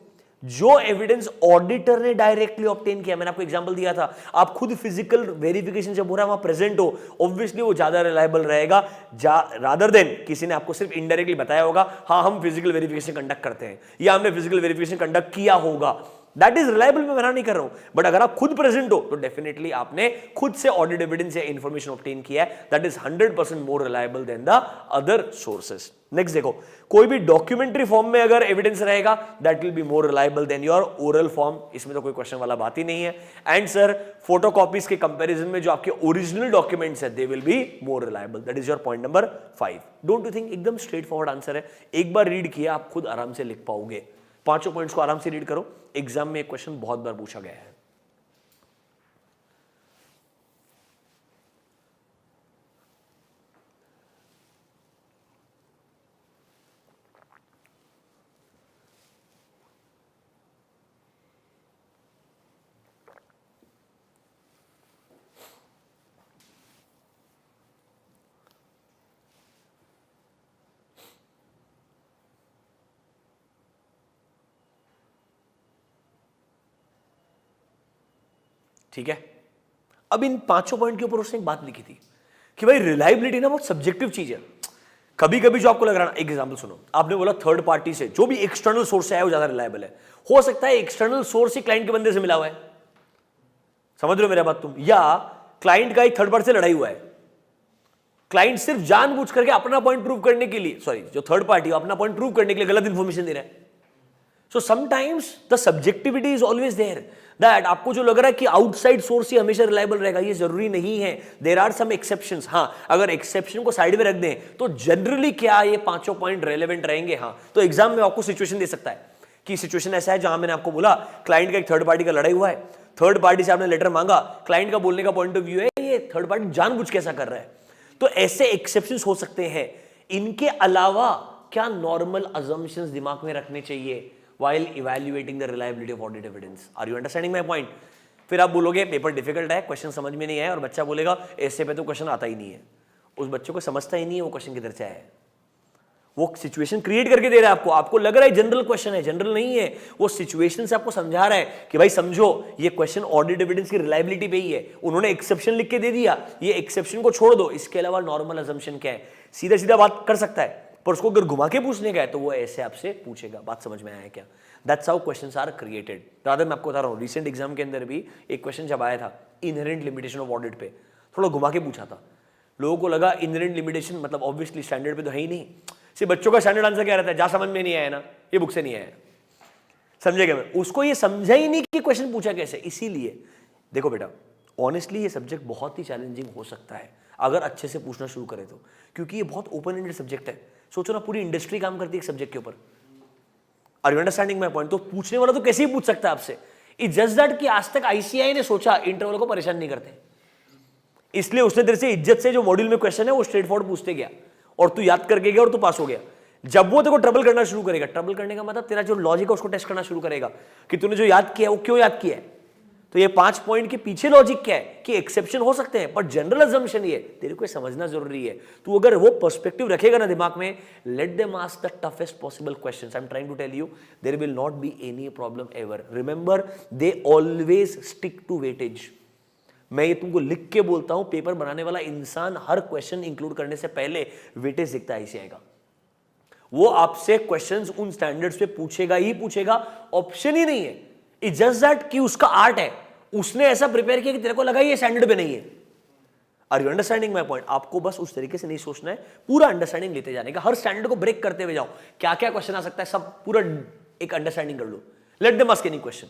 जो एविडेंस ऑडिटर ने डायरेक्टली ऑब्टेन किया, मैंने आपको एग्जांपल दिया था, आप खुद फिजिकल वेरिफिकेशन जब हो रहा है वहां प्रेजेंट हो, ऑब्वियसली वो ज्यादा रिलायबल रहेगा रादर देन किसी ने आपको सिर्फ इनडायरेक्टली बताया होगा, हाँ हम फिजिकल वेरिफिकेशन कंडक्ट करते हैं या हमने फिजिकल वेरिफिकेशन कंडक्ट किया होगा, दैट इज रिलायबल, मैं मना नहीं कर रहा हूं, बट अगर आप खुद प्रेजेंट हो तो डेफिनेटली आपने खुद से ऑडिट एविडेंस या इंफॉर्मेशन ऑब्टेन किया है, that is 100% more reliable then the other sources. Next देखो, कोई भी डॉक्यूमेंट्री फॉर्म में अगर एविडेंस रहेगा that will be more reliable then your oral form, इसमें तो कोई क्वेश्चन वाला बात ही नहीं है। एंड सर फोटोकॉपीज के कंपैरिजन में जो आपके ओरिजिनल डॉक्यूमेंट्स है they will be more reliable, that is your point number 5। Don't you think एकदम स्ट्रेट फॉरवर्ड आंसर है, एक बार रीड किया आप खुद आराम से लिख पाओगे, पांचों पॉइंट्स को आराम से रीड करो, एग्जाम में एक क्वेश्चन बहुत बार पूछा गया है। ठीक है, अब इन पांचों पॉइंट के ऊपर उसने एक बात लिखी थी कि भाई रिलायबिलिटी ना बहुत सब्जेक्टिव चीज है, कभी कभी जो आपको लग रहा है, एक एग्जांपल सुनो, आपने बोला थर्ड पार्टी से जो भी एक्सटर्नल सोर्स है वो ज्यादा रिलायबल है, हो सकता है एक्सटर्नल सोर्स ही क्लाइंट के बंदे से मिला हुआ है, समझ रहे हो मेरा बात तुम, या क्लाइंट का एक थर्ड पार्टी से लड़ाई हुआ है, क्लाइंट सिर्फ जानबूझ करके अपना पॉइंट प्रूव करने के लिए, सॉरी जो थर्ड पार्टी अपना पॉइंट प्रूव करने के लिए गलत इंफॉर्मेशन दे रहा है। So sometimes the subjectivity is always there, that आपको जो लग रहा है कि आउटसाइड सोर्स ही हमेशा रिलायबल रहेगा, ये जरूरी नहीं है, देयर आर सम एक्सेप्शंस। हाँ, अगर एक्सेप्शन को साइड में रख दें तो जनरली क्या ये पांचों पॉइंट रेलेवेंट रहेंगे। हाँ, तो एग्जाम में आपको सिचुएशन दे सकता है कि सिचुएशन ऐसा है जहां मैंने आपको बोला क्लाइंट का एक थर्ड पार्टी का लड़ाई हुआ है, थर्ड पार्टी से आपने लेटर मांगा, क्लाइंट का बोलने का पॉइंट ऑफ व्यू है ये थर्ड पार्टी जानबूझ के ऐसा कर रहा है, तो ऐसे एक्सेप्शंस हो सकते हैं। इनके अलावा क्या नॉर्मल अजम्पशंस दिमाग में रखने चाहिए while evaluating the reliability of audit evidence? Are you understanding my point? फिर आप बोलोगे पेपर डिफिकल्ट है, क्वेश्चन समझ में नहीं आया, और बच्चा बोलेगा ऐसे पे तो क्वेश्चन आता ही नहीं है, उस बच्चे को समझता ही नहीं है वो क्वेश्चन किधर से आया है, वो सिचुएशन क्रिएट करके दे रहा है आपको, आपको लग रहा है जनरल क्वेश्चन है, जनरल नहीं है, वो सिचुएशन से आपको समझा रहा है कि भाई समझो ये क्वेश्चन ऑडिट एविडेंस की रिलायबिलिटी पे ही है, उन्होंने एक्सेप्शन लिख के दे दिया, ये एक्सेप्शन को छोड़ दो, इसके अलावा नॉर्मल अजम्पशन क्या है, सीधा सीधा बात कर सकता है, पर उसको अगर घुमा के पूछने का है तो वो ऐसे आपसे पूछेगा। बात समझ में आया क्या? That's how questions are created. Rather मैं आपको बता रहा हूँ, रिसेंट एग्जाम के अंदर भी एक क्वेश्चन जब आया था इनहेरेंट लिमिटेशन ऑफ ऑडिट पे, थोड़ा घुमा के पूछा था, लोगों को लगा इनहेरेंट लिमिटेशन मतलब ऑब्वियसली स्टैंडर्ड पे तो है ही नहीं, सिर्फ बच्चों का स्टैंडर्ड आंसर क्या रहता है, जा समझ में नहीं आया ना, ये बुक से नहीं आया, समझेगा मैं, उसको ये समझा ही नहीं कि क्वेश्चन पूछा कैसे। इसीलिए देखो बेटा, ऑनेस्टली ये सब्जेक्ट बहुत ही चैलेंजिंग हो सकता है अगर अच्छे से पूछना शुरू करें तो, क्योंकि ये बहुत ओपन एंडेड सब्जेक्ट है। सोचो ना, पूरी इंडस्ट्री काम करती है एक सब्जेक्ट के ऊपर। Are you understanding my point? तो पूछने वाला तो कैसे ही पूछ सकता है आपसे। इट्स जस्ट दैट कि आज तक आईसीआई ने सोचा इंटरवल को परेशान नहीं करते, इसलिए उसने तेरे से इज्जत से जो मॉड्यूल में क्वेश्चन है वो स्ट्रेट फॉरवर्ड पूछते गया और तू याद करके गया और तू पास हो गया। जब वो तेरे को ट्रबल करना शुरू करेगा, ट्रबल करने का मतलब तेरा जो लॉजिक है उसको टेस्ट करना शुरू करेगा कि तूने जो याद किया है वो क्यों याद किया है। तो ये 5 पॉइंट के पीछे लॉजिक क्या है कि एक्सेप्शन हो सकते हैं पर जनरल अजम्पशन ये तेरे को समझना जरूरी है। तू अगर वो पर्सपेक्टिव रखेगा ना दिमाग में, let them ask the toughest possible questions. I am trying to tell you there will not be any problem ever. Remember, they always stick to weightage. मैं ये तुमको लिख के बोलता हूं, पेपर बनाने वाला इंसान हर क्वेश्चन इंक्लूड करने से पहले वेटेज देखता है आईसीआई का। वो आपसे क्वेश्चंस उन स्टैंडर्ड्स पे पूछेगा ही पूछेगा, ऑप्शन ही नहीं है। इट्स जस्ट दैट कि उसका आर्ट है, उसने ऐसा प्रिपेयर किया कि तेरे को लगा ये स्टैंडर्ड पे नहीं है। Are you understanding my point? आपको बस उस तरीके से नहीं सोचना है, पूरा अंडरस्टैंडिंग लेते जाने का, हर स्टैंडर्ड को ब्रेक करते हुए जाओ, क्या क्या क्वेश्चन आ सकता है सब पूरा एक अंडरस्टैंडिंग कर लो। Let them ask any question.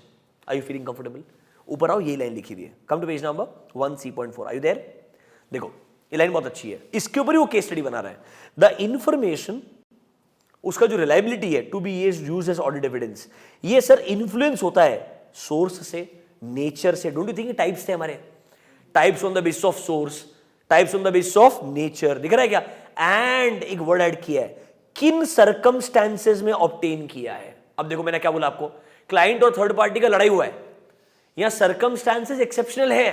Are you feeling comfortable? ऊपर आओ, ये लाइन लिखी हुई है, come to page number 1C.4। Are you there? देखो ये लाइन बहुत अच्छी है, इसके ऊपर ही वो केस स्टडी बना रहा है। द इंफॉर्मेशन, उसका जो रिलायबिलिटी है, to be used as audit evidence, ये सर इन्फ्लुएंस होता है सोर्स से, नेचर से। डोंट यू थिंक टाइप्स थे हमारे? Types on the basis of source, types on the basis of nature, दिख रहा है क्या? एंड एक वर्ड ऐड किया है, किन सर्कमस्टेंसेस में ऑब्टेन किया है। अब देखो मैंने क्या बोला आपको, क्लाइंट और थर्ड पार्टी का लड़ाई हुआ है, यहां सर्कमस्टेंसेस एक्सेप्शनल है।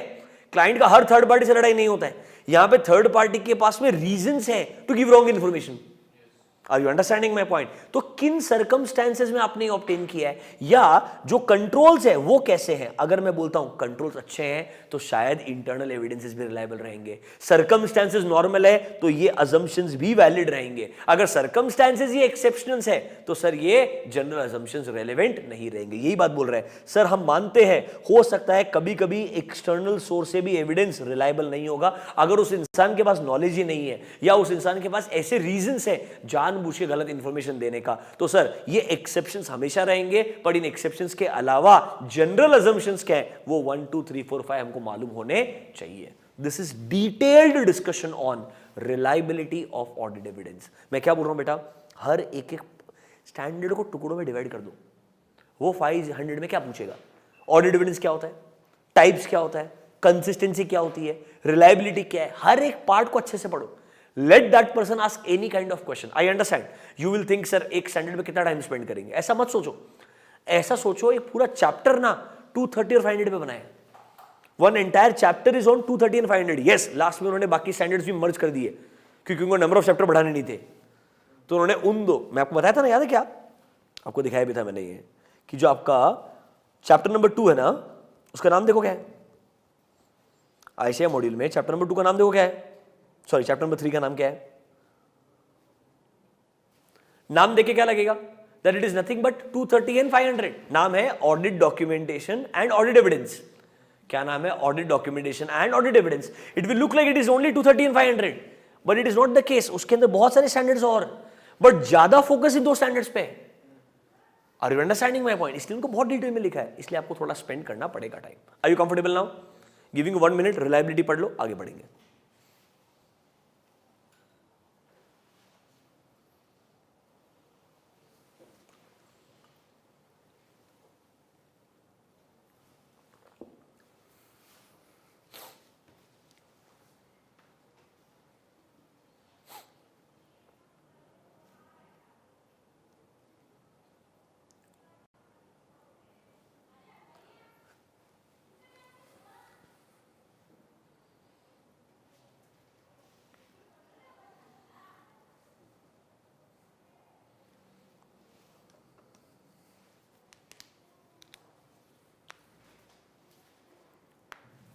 क्लाइंट का हर थर्ड पार्टी से लड़ाई नहीं होता है, यहां पे थर्ड पार्टी के पास में रीजंस है to give wrong information. Are you understanding my point? तो किन सर्कमस्टेंसेस में आपने ऑब्टेन किया है, या जो कंट्रोल्स है वो कैसे हैं। अगर मैं बोलता हूं कंट्रोल्स अच्छे हैं तो शायद इंटरनल एविडेंसेस भी रिलायबल रहेंगे। सर्कमस्टेंसेस नॉर्मल है तो ये अजम्पशंस भी वैलिड रहेंगे। अगर सर्कमस्टेंसेस ये एक्सेप्शनल्स है तो सर ये जनरल अजम्पशंस रेलेवेंट नहीं रहेंगे। यही बात बोल रहे हैं सर, हम मानते हैं हो सकता है कभी कभी एक्सटर्नल सोर्स से भी एविडेंस रिलायबल नहीं होगा, अगर उस इंसान के पास नॉलेज ही नहीं है या उस इंसान के पास ऐसे रीजंस है जानबूझ के गलत इंफॉर्मेशन देने का, तो सर ये एक्सेप्शंस हमेशा रहेंगे। पर इन एक्सेप्शंस के अलावा जनरल अजम्पशंस क्या है वो 1 2 3 4 5 हमको मालूम होने चाहिए। This is detailed discussion on reliability of audit evidence. मैं क्या बोल रहा हूं बेटा, हर एक एक स्टैंडर्ड को टुकड़ों में डिवाइड कर दो। वो 500 में क्या पूछेगा, ऑडिट एविडेंस क्या होता है, टाइप्स क्या होता है, कंसिस्टेंसी क्या होती है, रिलायबिलिटी क्या है, हर एक पार्ट को अच्छे से पढ़ो। Let that person ask any kind of question. I understand. You will think sir एक स्टैंडर्ड में कितना टाइम स्पेंड करेंगे, ऐसा मत सोचो। ऐसा सोचो एक पूरा चैप्टर ना 230 और 500 पे बनाया। One entire chapter is on 230 and 500. Yes, last में उन्होंने बाकी स्टैंडर्ड्स भी मर्ज कर दिए क्योंकि उनको नंबर ऑफ चैप्टर बढ़ाने नहीं थे, तो उन्होंने उन दो, मैं आपको बताया था ना, याद है क्या? आपको दिखाया भी था मैंने ये कि जो आपका चैप्टर नंबर 2 है ना, उसका नाम देखो क्या है, आईसीए मॉड्यूल में चैप्टर नंबर 2 का नाम देखो क्या है, सॉरी चैप्टर नंबर 3 का नाम क्या है? नाम देखे क्या लगेगा? That it is nothing but 230 and 500। नाम है audit documentation and audit evidence. क्या नाम है? Audit documentation and audit evidence. It will look like it is only 230 and 500 but it is not the case. उसके अंदर बहुत सारे स्टैंडर्ड्स और, बट ज्यादा फोकस इन दो स्टैंडर्ड्स पे। Are you understanding my point? इसलिए उनको बहुत डिटेल में लिखा है, इसलिए आपको थोड़ा स्पेंड करना पड़ेगा time. Are you comfortable now? Giving 1 minute, reliability पढ़ लो, आगे बढ़ेंगे।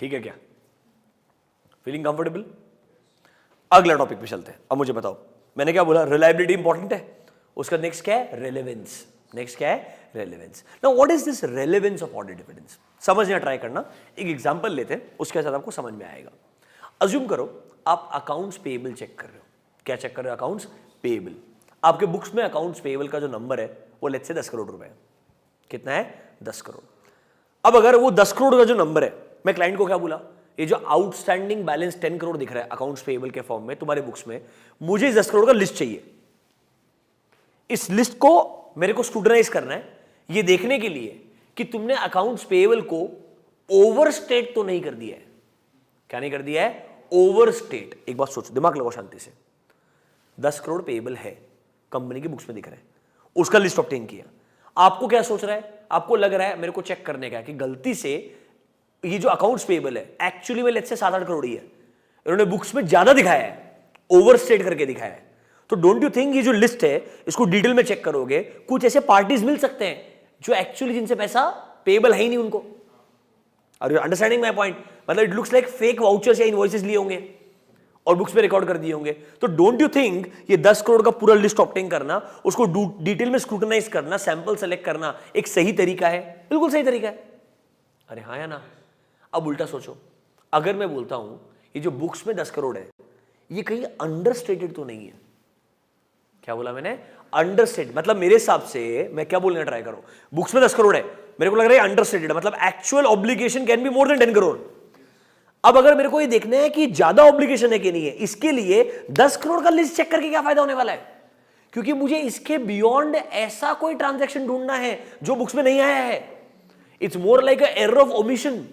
ठीक है क्या? Feeling comfortable? अगला टॉपिक पे चलते हैं। अब मुझे बताओ, मैंने क्या बोला, रिलायबिलिटी इंपॉर्टेंट है, उसका नेक्स्ट क्या है? रेलेवेंस। नेक्स्ट क्या है? Relevance. Now what is this relevance of audit evidence? समझना ट्राई करना, एक एग्जांपल लेते हैं, उसके साथ आपको समझ में आएगा। अज्यूम करो आप अकाउंट्स पेएबल चेक कर रहे हो। क्या चेक कर रहे हो? Accounts payable. आपके बुक्स में अकाउंट्स पेएबल का जो नंबर है वो लेट्स से 10 करोड़ रुपए है। कितना है? 10 करोड़। अब अगर वो 10 करोड़ का जो नंबर है, मैं क्लाइंट को क्या बोला, ये जो आउटस्टैंडिंग बैलेंस 10 करोड़ दिख रहा है अकाउंट्स पेएबल के फॉर्म में तुम्हारे बुक्स में, मुझे 10 करोड़ का लिस्ट चाहिए। इस लिस्ट को मेरे को स्क्रूटनाइज करना है ये देखने के लिए कि तुमने अकाउंट्स पेएबल को ओवरस्टेट तो नहीं कर दिया है। क्या नहीं कर दिया है? ओवरस्टेट। एक बात सोचो, दिमाग लगाओ शांति से। 10 करोड़ पेएबल है, कंपनी की बुक्स में दिख रहा है, उसका लिस्ट ऑब्टेन किया। आपको क्या सोच रहा है? आपको लग रहा है मेरे को चेक करने का कि गलती से ये जो अकाउंट्स पेएबल है एक्चुअली में लेट्स से 7-8 करोड़ ही है, इन्होंने बुक्स में ज्यादा दिखाया है, ओवरस्टेट करके दिखाया है। तो डोंट यू थिंक ये जो लिस्ट है इसको डिटेल में चेक करोगे, कुछ ऐसे पार्टीज मिल सकते हैं जो एक्चुअली जिनसे पैसा पेएबल है ही नहीं उनको। Are you understanding my point? मतलब it looks like fake vouchers या इनवॉइसेस लिए होंगे और बुक्स में रिकॉर्ड कर दिए होंगे। तो डोंट यू थिंक ये 10 करोड़ का पूरा लिस्ट ऑब्टेन करना, उसको डिटेल में स्क्रूटनाइज करना, सैंपल सेलेक्ट करना एक सही तरीका है? बिल्कुल सही तरीका है। अरे हाँ या ना? अब उल्टा सोचो, अगर मैं बोलता हूं ये जो बुक्स में 10 करोड़ है ये कहीं अंडरस्टेटेड तो नहीं है। क्या बोला मैंने? अंडरस्टेटेड। मतलब मेरे हिसाब से मैं क्या बोलने ट्राई करूं, बुक्स में 10 करोड़ है, मेरे को लग रहा है अंडरस्टेटेड, मतलब actual obligation can be more than 10 crore. अब अगर मेरे को ये देखना है कि ज्यादा ऑब्लिगेशन है कि नहीं है, इसके लिए 10 करोड़ का लिस्ट चेक करके क्या फायदा होने वाला है? क्योंकि मुझे इसके बियॉन्ड ऐसा कोई ट्रांजैक्शन ढूंढना है जो बुक्स में नहीं आया है। It's more like a error of omission.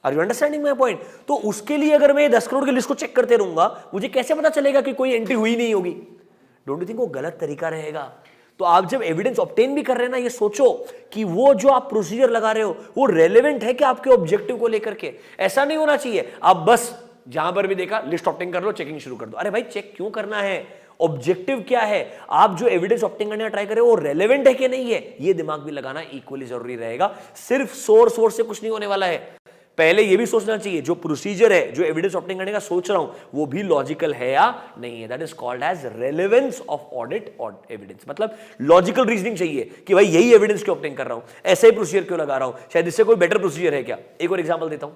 Are you understanding my point? तो उसके लिए अगर मैं 10 करोड़ की लिस्ट को चेक करते रहूंगा, मुझे कैसे पता चलेगा कि कोई एंट्री हुई नहीं होगी? डोंट यू थिंक वो गलत तरीका रहेगा? तो आप जब एविडेंस ऑब्टेन भी कर रहे हैं ना, ये सोचो कि वो जो आप प्रोसीजर लगा रहे हो वो रेलेवेंट है कि आपके ऑब्जेक्टिव को लेकर के। ऐसा नहीं होना चाहिए आप बस जहां पर भी देखा लिस्ट ऑब्टेन कर लो, चेकिंग शुरू कर दो। अरे भाई चेक क्यों करना है? ऑब्जेक्टिव क्या है? आप जो एविडेंस ऑब्टेन करने का ट्राई करें वो रेलेवेंट है कि नहीं है, ये दिमाग भी लगाना इक्वली जरूरी रहेगा। सिर्फ सोर्स से कुछ नहीं होने वाला है। पहले ये भी सोचना चाहिए जो प्रोसीजर है, जो एविडेंस ऑब्टेन करने का सोच रहा हूं, वो भी लॉजिकल है या नहीं है। That is called as relevance of audit और एविडेंस। मतलब लॉजिकल रीजनिंग चाहिए कि भाई यही एविडेंस क्यों ऑब्टेन कर रहा हूं, ऐसे ही प्रोसीजर क्यों लगा रहा हूं, शायद इससे कोई बेटर प्रोसीजर है क्या। एक और एग्जांपल देता हूं।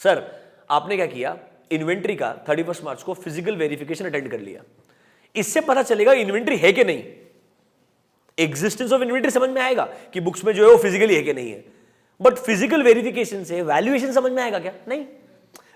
सर आपने क्या किया, इन्वेंट्री का 31 मार्च को फिजिकल वेरिफिकेशन अटेंड कर लिया। इससे पता चलेगा इन्वेंट्री है कि नहीं, एग्जिस्टेंस ऑफ इन्वेंट्री समझ में आएगा कि बुक्स में जो है वो फिजिकली है कि नहीं है। बट फिजिकल वेरिफिकेशन से वैल्यूएशन समझ में आएगा क्या? नहीं।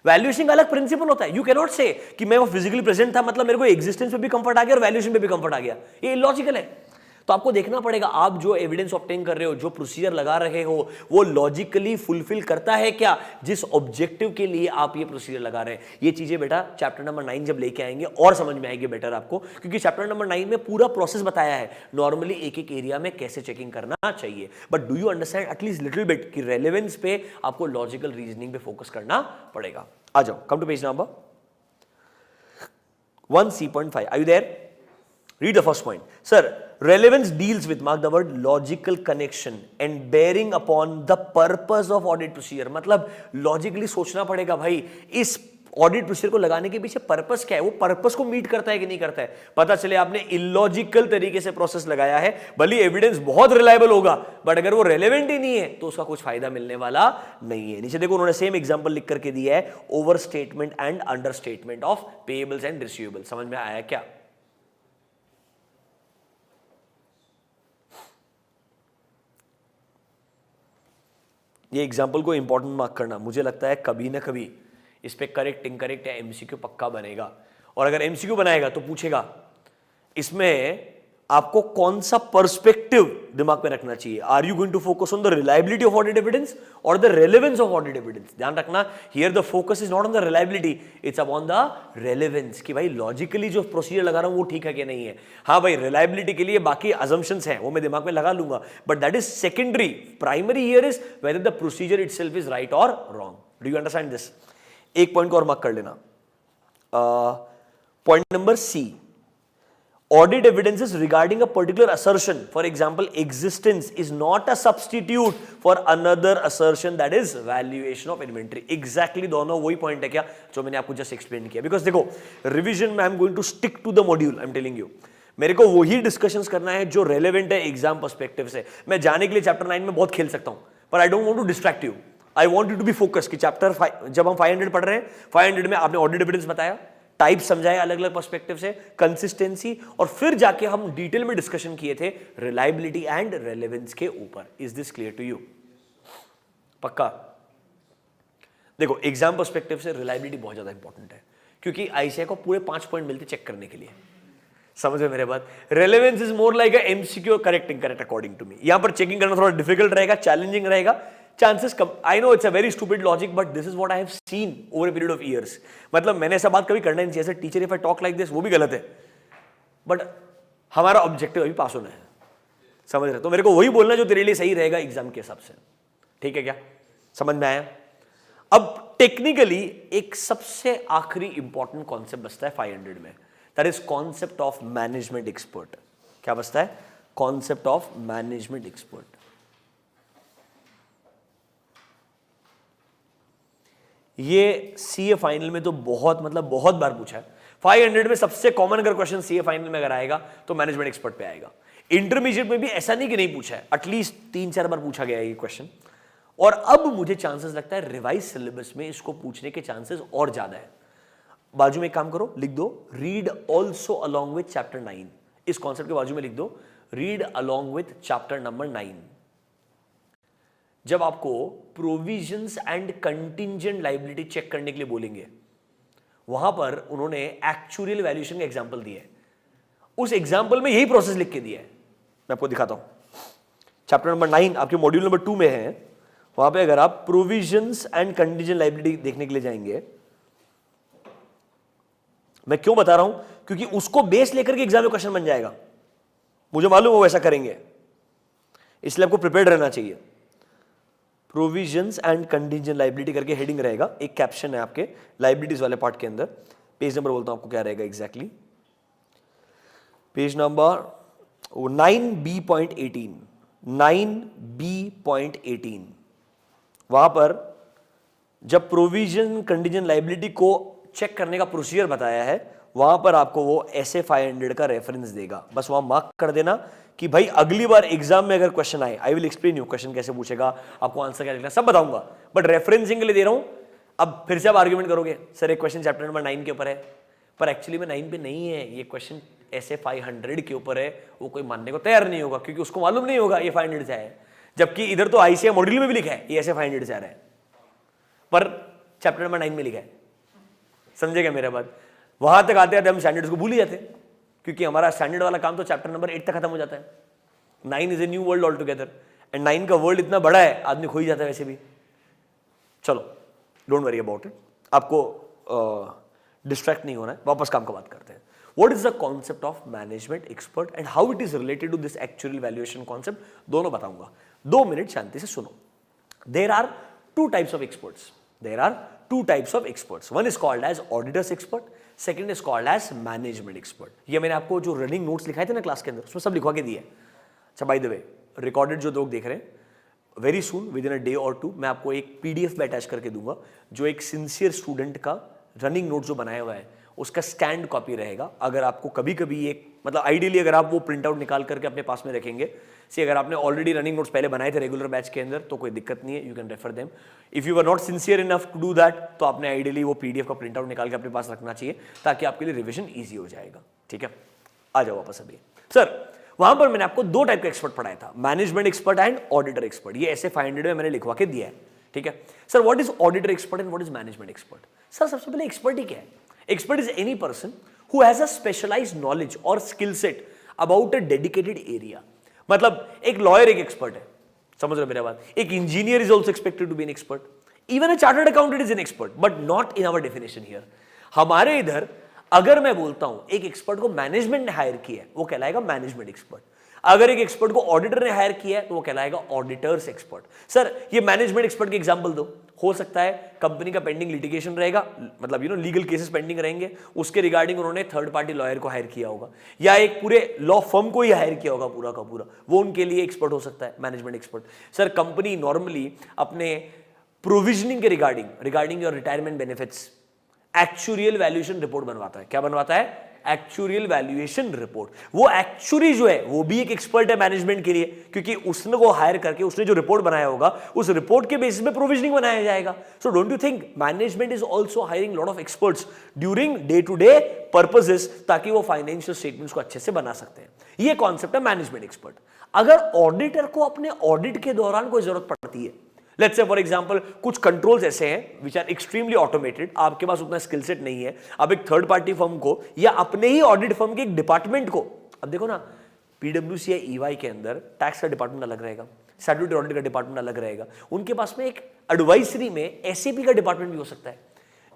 वैल्यूएशन का अलग प्रिंसिपल होता है। यू कैन नॉट से कि मैं वो फिजिकली प्रेजेंट था मतलब मेरे को एग्जिस्टेंस पे भी कंफर्ट आ गया और वैल्यूएशन पे भी कंफर्ट आ गया, ये इलॉजिकल है। तो आपको देखना पड़ेगा आप जो एविडेंस ऑब्टेन कर रहे हो, जो प्रोसीजर लगा रहे हो, वो लॉजिकली फुलफिल करता है क्या जिस ऑब्जेक्टिव के लिए आप ये प्रोसीजर लगा रहे हैं। ये चीजें बेटा चैप्टर नंबर 9 जब लेके आएंगे और समझ में आएगी बेटर आपको, क्योंकि चैप्टर नंबर 9 में पूरा प्रोसेस बताया है नॉर्मली एक एक एरिया में कैसे चेकिंग करना चाहिए। But do you understand at least little bit कि रेलेवेंस पे आपको लॉजिकल रीजनिंग पे फोकस करना पड़ेगा। आ जाओ, come to page number 1C.5. Are you there? Read the first point. Sir, relevance deals with, mark the word, logical connection and bearing upon the purpose of audit procedure. मतलब logically सोचना पड़ेगा भाई इस audit procedure को लगाने के पीछे purpose क्या है, वो पर्पस को मीट करता है कि नहीं करता है। पता चले आपने इलॉजिकल तरीके से प्रोसेस लगाया है, भले एविडेंस बहुत रिलायबल होगा बट अगर वो रेलेवेंट ही नहीं है तो उसका कुछ फायदा मिलने वाला नहीं है। नीचे देखो उन्होंने सेम एग्जांपल लिख करके दिया है, over statement and under statement of payables and receivables. समझ में आया क्या? ये एग्जाम्पल को इंपॉर्टेंट मार्क करना, मुझे लगता है कभी ना कभी इस पे करेक्ट इनकरेक्ट या एमसीक्यू पक्का बनेगा। और अगर एमसीक्यू बनाएगा तो पूछेगा इसमें आपको कौन सा पर्सपेक्टिव दिमाग में रखना चाहिए। Are you going to focus on the reliability of audit evidence और the relevance of audit evidence? ध्यान रखना, here the focus is not on the reliability, it's upon the relevance कि भाई लॉजिकली जो प्रोसीजर लगा रहा हूं वो ठीक है कि नहीं है। हाँ भाई रिलायबिलिटी के लिए बाकी अजम्पशंस हैं वो मैं दिमाग में लगा लूंगा, but that is secondary. Primary here is whether the procedure itself is right और wrong. Do you understand this? एक पॉइंट को और मार्क कर लेना, point number C, audit evidences regarding a particular assertion, for example existence, is not a substitute for another assertion, that is valuation of inventory. exactly दोनों वही point है क्या जो मैंने आपको जस्ट एक्सप्लेन किया। बिकॉज देखो रिविजन में I am going to stick to the module, I am telling you. मेरे को वही डिस्कशंस करना है जो रेलेवेंट है एग्जाम पर्सपेक्टिव से। मैं जाने के लिए चैप्टर 9 में बहुत खेल सकता हूं पर I don't want to distract you, I want you to be focus कि चैप्टर 5 जब हम 500 पढ़ रहे हैं, 500 में आपने ऑडिट एविडेंस बताया, टाइप समझाए अलग अलग पर्सपेक्टिव से, कंसिस्टेंसी, और फिर जाके हम डिटेल में डिस्कशन किए थे रिलायबिलिटी एंड रेलेवेंस के ऊपर। Is this clear to you? पक्का? देखो एग्जाम पर्सपेक्टिव से रिलायबिलिटी बहुत ज्यादा इंपॉर्टेंट है क्योंकि आईसीआई को पूरे 5 पॉइंट मिलते चेक करने के लिए। समझ में मेरे बात? Relevance is more like a MCQ correct incorrect according to me. यहां पर चेकिंग करना थोड़ा डिफिकल्ट रहेगा, चैलेंजिंग रहेगा, चांसेस कम। I know it's a very stupid logic but this is what I have seen over a period of years. मतलब मैंने ऐसा बात कभी करना नहीं चाहिए, ऐसे teacher if I talk like this वो भी गलत है, बट हमारा ऑब्जेक्टिव अभी पास होना है। समझ रहे? तो मेरे को वही बोलना जो तेरे लिए सही रहेगा एग्जाम के हिसाब से। ठीक है क्या? समझ में आया? अब टेक्निकली एक सबसे आखिरी इंपॉर्टेंट कॉन्सेप्ट बचता है 500 में, that is concept of management expert. क्या बचता है? Concept of management expert. ये सीए फाइनल में तो बहुत बहुत बार पूछा है। 500 में सबसे कॉमन अगर क्वेश्चन सीए फाइनल में अगर आएगा तो मैनेजमेंट एक्सपर्ट पे आएगा। इंटरमीडिएट में भी ऐसा नहीं कि नहीं पूछा है, एटलीस्ट 3-4 बार पूछा गया है ये क्वेश्चन। और अब मुझे चांसेस लगता है रिवाइज सिलेबस में इसको पूछने के चांसेस और ज्यादा है। बाजू में एक काम करो, लिख दो read also along with chapter 9। इस कॉन्सेप्ट के बाजू में लिख दो read along with chapter number 9। जब आपको provisions and contingent liability check करने के लिए बोलेंगे, वहां पर उन्होंने एक्चुअल वैल्यूएशन का एग्जांपल दिया है। उस एग्जांपल में यही प्रोसेस लिख के दिया है, मैं आपको दिखाता हूं। चैप्टर नंबर 9 आपके मॉड्यूल नंबर 2 में है। वहां पे अगर आप प्रोविजंस एंड कंटिंजेंट लायबिलिटी देखने के लिए जाएंगे, मैं क्यों बता रहा हूं, क्योंकि उसको बेस लेकर के एग्जाम में क्वेश्चन बन जाएगा। मुझे मालूम वो वैसा करेंगे, इसलिए आपको प्रिपेयर्ड रहना चाहिए। प्रोविजंस एंड कंटिंजेंट लायबिलिटी करके हेडिंग रहेगा, एक कैप्शन है आपके लायबिलिटीज वाले पार्ट के अंदर। पेज नंबर बोलता हूं आपको क्या रहेगा exactly, page number 9B.18 9B.18। वहां पर जब प्रोविजन कंटिंजेंट लायबिलिटी को चेक करने का प्रोसीजर बताया है, वहां पर आपको वो SA 500 का रेफरेंस देगा। बस वहां मार्क कर देना कि भाई अगली बार एग्जाम में अगर क्वेश्चन आए, I will explain you question कैसे पूछेगा, आपको आंसर क्या लिखना सब बताऊंगा, बट रेफरेंसिंग के लिए दे रहा हूं। अब फिर से आप आर्ग्यूमेंट करोगे सर एक क्वेश्चन चैप्टर नंबर 9 के ऊपर है, पर एक्चुअली में 9 पे नहीं है, ये क्वेश्चन SA 500 के ऊपर है। वो कोई मानने को तैयार नहीं होगा, क्योंकि उसको मालूम नहीं होगा ये 500 से है, जबकि इधर तो ICAI मॉड्यूल में भी लिखा है ये SA 500 से आ रहा है, पर चैप्टर नंबर 9 में लिखा है। समझेगा मेरा बात? वहां तक आते आते हम स्टैंडर्ड्स को भूल ही जाते हैं, क्योंकि हमारा स्टैंडर्ड वाला काम तो चैप्टर नंबर 8 तक खत्म हो जाता है। 9 is a new world all together, and 9 का वर्ल्ड इतना बड़ा है आदमी खो ही जाता है वैसे भी। चलो डोंट वरी अबाउट इट, आपको डिस्ट्रैक्ट नहीं होना है, वापस काम का बात करते हैं। What is the concept of management expert and how it is related to this actuarial valuation concept? दोनों बताऊंगा, 2 मिनट शांति से सुनो। There are two types of experts. There are two types of experts. One is called as auditor's expert. Second is called as management expert. ये मैंने आपको जो running notes लिखाए थे ना क्लास के अंदर, उसमें सब लिखवा के दिए। अच्छा बाय द वे, रिकॉर्डेड जो लोग देख रहे हैं, very soon with in a day और 2 मैं आपको एक PDF में अटैच करके दूंगा, जो एक सिंसियर स्टूडेंट का रनिंग नोट जो बनाया हुआ है उसका स्टैंड कॉपी रहेगा। अगर आपको कभी कभी एक मतलब आइडियली अगर आप वो प्रिंट आउट निकाल करके अपने पास में रखेंगे, सी अगर आपने ऑलरेडी रनिंग नोट्स पहले बनाए थे रेगुलर बैच के अंदर तो कोई दिक्कत नहीं है, you can refer them. If you are not sincere enough to do that, तो आपने आइडियली वो PDF का प्रिंट आउट निकाल के अपने पास रखना चाहिए, ताकि आपके लिए रिविजन ईजी हो जाएगा। ठीक है, आ जाओ वापस अभी। सर वहां पर मैंने आपको 2 टाइप का एक्सपर्ट पढ़ाया था, management expert and auditor expert. ये ऐसे 500 में मैंने लिखवा के दिया है। ठीक है sir, what is auditor expert and what is management expert? Sir सबसे पहले एक्सपर्ट ही क्या है? Expert is any person who has a specialized knowledge or skill set about a dedicated area. मतलब एक लॉयर एक एक्सपर्ट है, समझ रहे हो मेरा बात? एक engineer is also expected to be an expert, even a chartered accountant is an expert, but not in our definition here. हमारे इधर अगर मैं बोलता हूं एक एक्सपर्ट को मैनेजमेंट ने हायर किया है, वो कहलाएगा मैनेजमेंट एक्सपर्ट। अगर एक एक्सपर्ट को ऑडिटर ने हायर किया है तो वो कहलाएगा ऑडिटर्स एक्सपर्ट। सर ये मैनेजमेंट एक्सपर्ट के एग्जांपल दो। हो सकता है कंपनी का पेंडिंग लिटिगेशन रहेगा, मतलब लीगल केसेस पेंडिंग रहेंगे, उसके रिगार्डिंग उन्होंने थर्ड पार्टी लॉयर को हायर किया होगा, या एक पूरे लॉ फर्म को ही हायर किया होगा पूरा का पूरा, वो उनके लिए एक्सपर्ट हो सकता है management expert. Sir company normally अपने प्रोविजनिंग के regarding your retirement benefits actuarial valuation report बनवाता है। क्या बनवाता है? Actuarial valuation report. वो एक्चुअली जो है वो भी एक एक्सपर्ट है मैनेजमेंट के लिए, क्योंकि उसने वो हायर करके उसने जो रिपोर्ट बनाया होगा उस रिपोर्ट के बेसिस पे प्रोविजनिंग बनाया जाएगा। So don't you think management is also hiring lot of experts during day to day purposes, ताकि वो फाइनेंशियल स्टेटमेंट्स को अच्छे से बना सकते हैं। ये कॉन्सेप्ट है मैनेजमेंट एक्सपर्ट। अगर ऑडिटर को अपने ऑडिट के दौरान कोई जरूरत पड़ती है, लेट्स से फॉर एग्जांपल कुछ कंट्रोल्स ऐसे हैं विच आर एक्सट्रीमली ऑटोमेटेड, आपके पास उतना स्किल सेट नहीं है, अब एक थर्ड पार्टी फर्म को या अपने ही ऑडिट फर्म के एक डिपार्टमेंट को, अब देखो ना PwC या EY के अंदर टैक्स का डिपार्टमेंट अलग रहेगा, स्टैट्यूटरी ऑडिट का डिपार्टमेंट अलग रहेगा, उनके पास में एक एडवाइजरी में SAP का डिपार्टमेंट भी हो सकता है,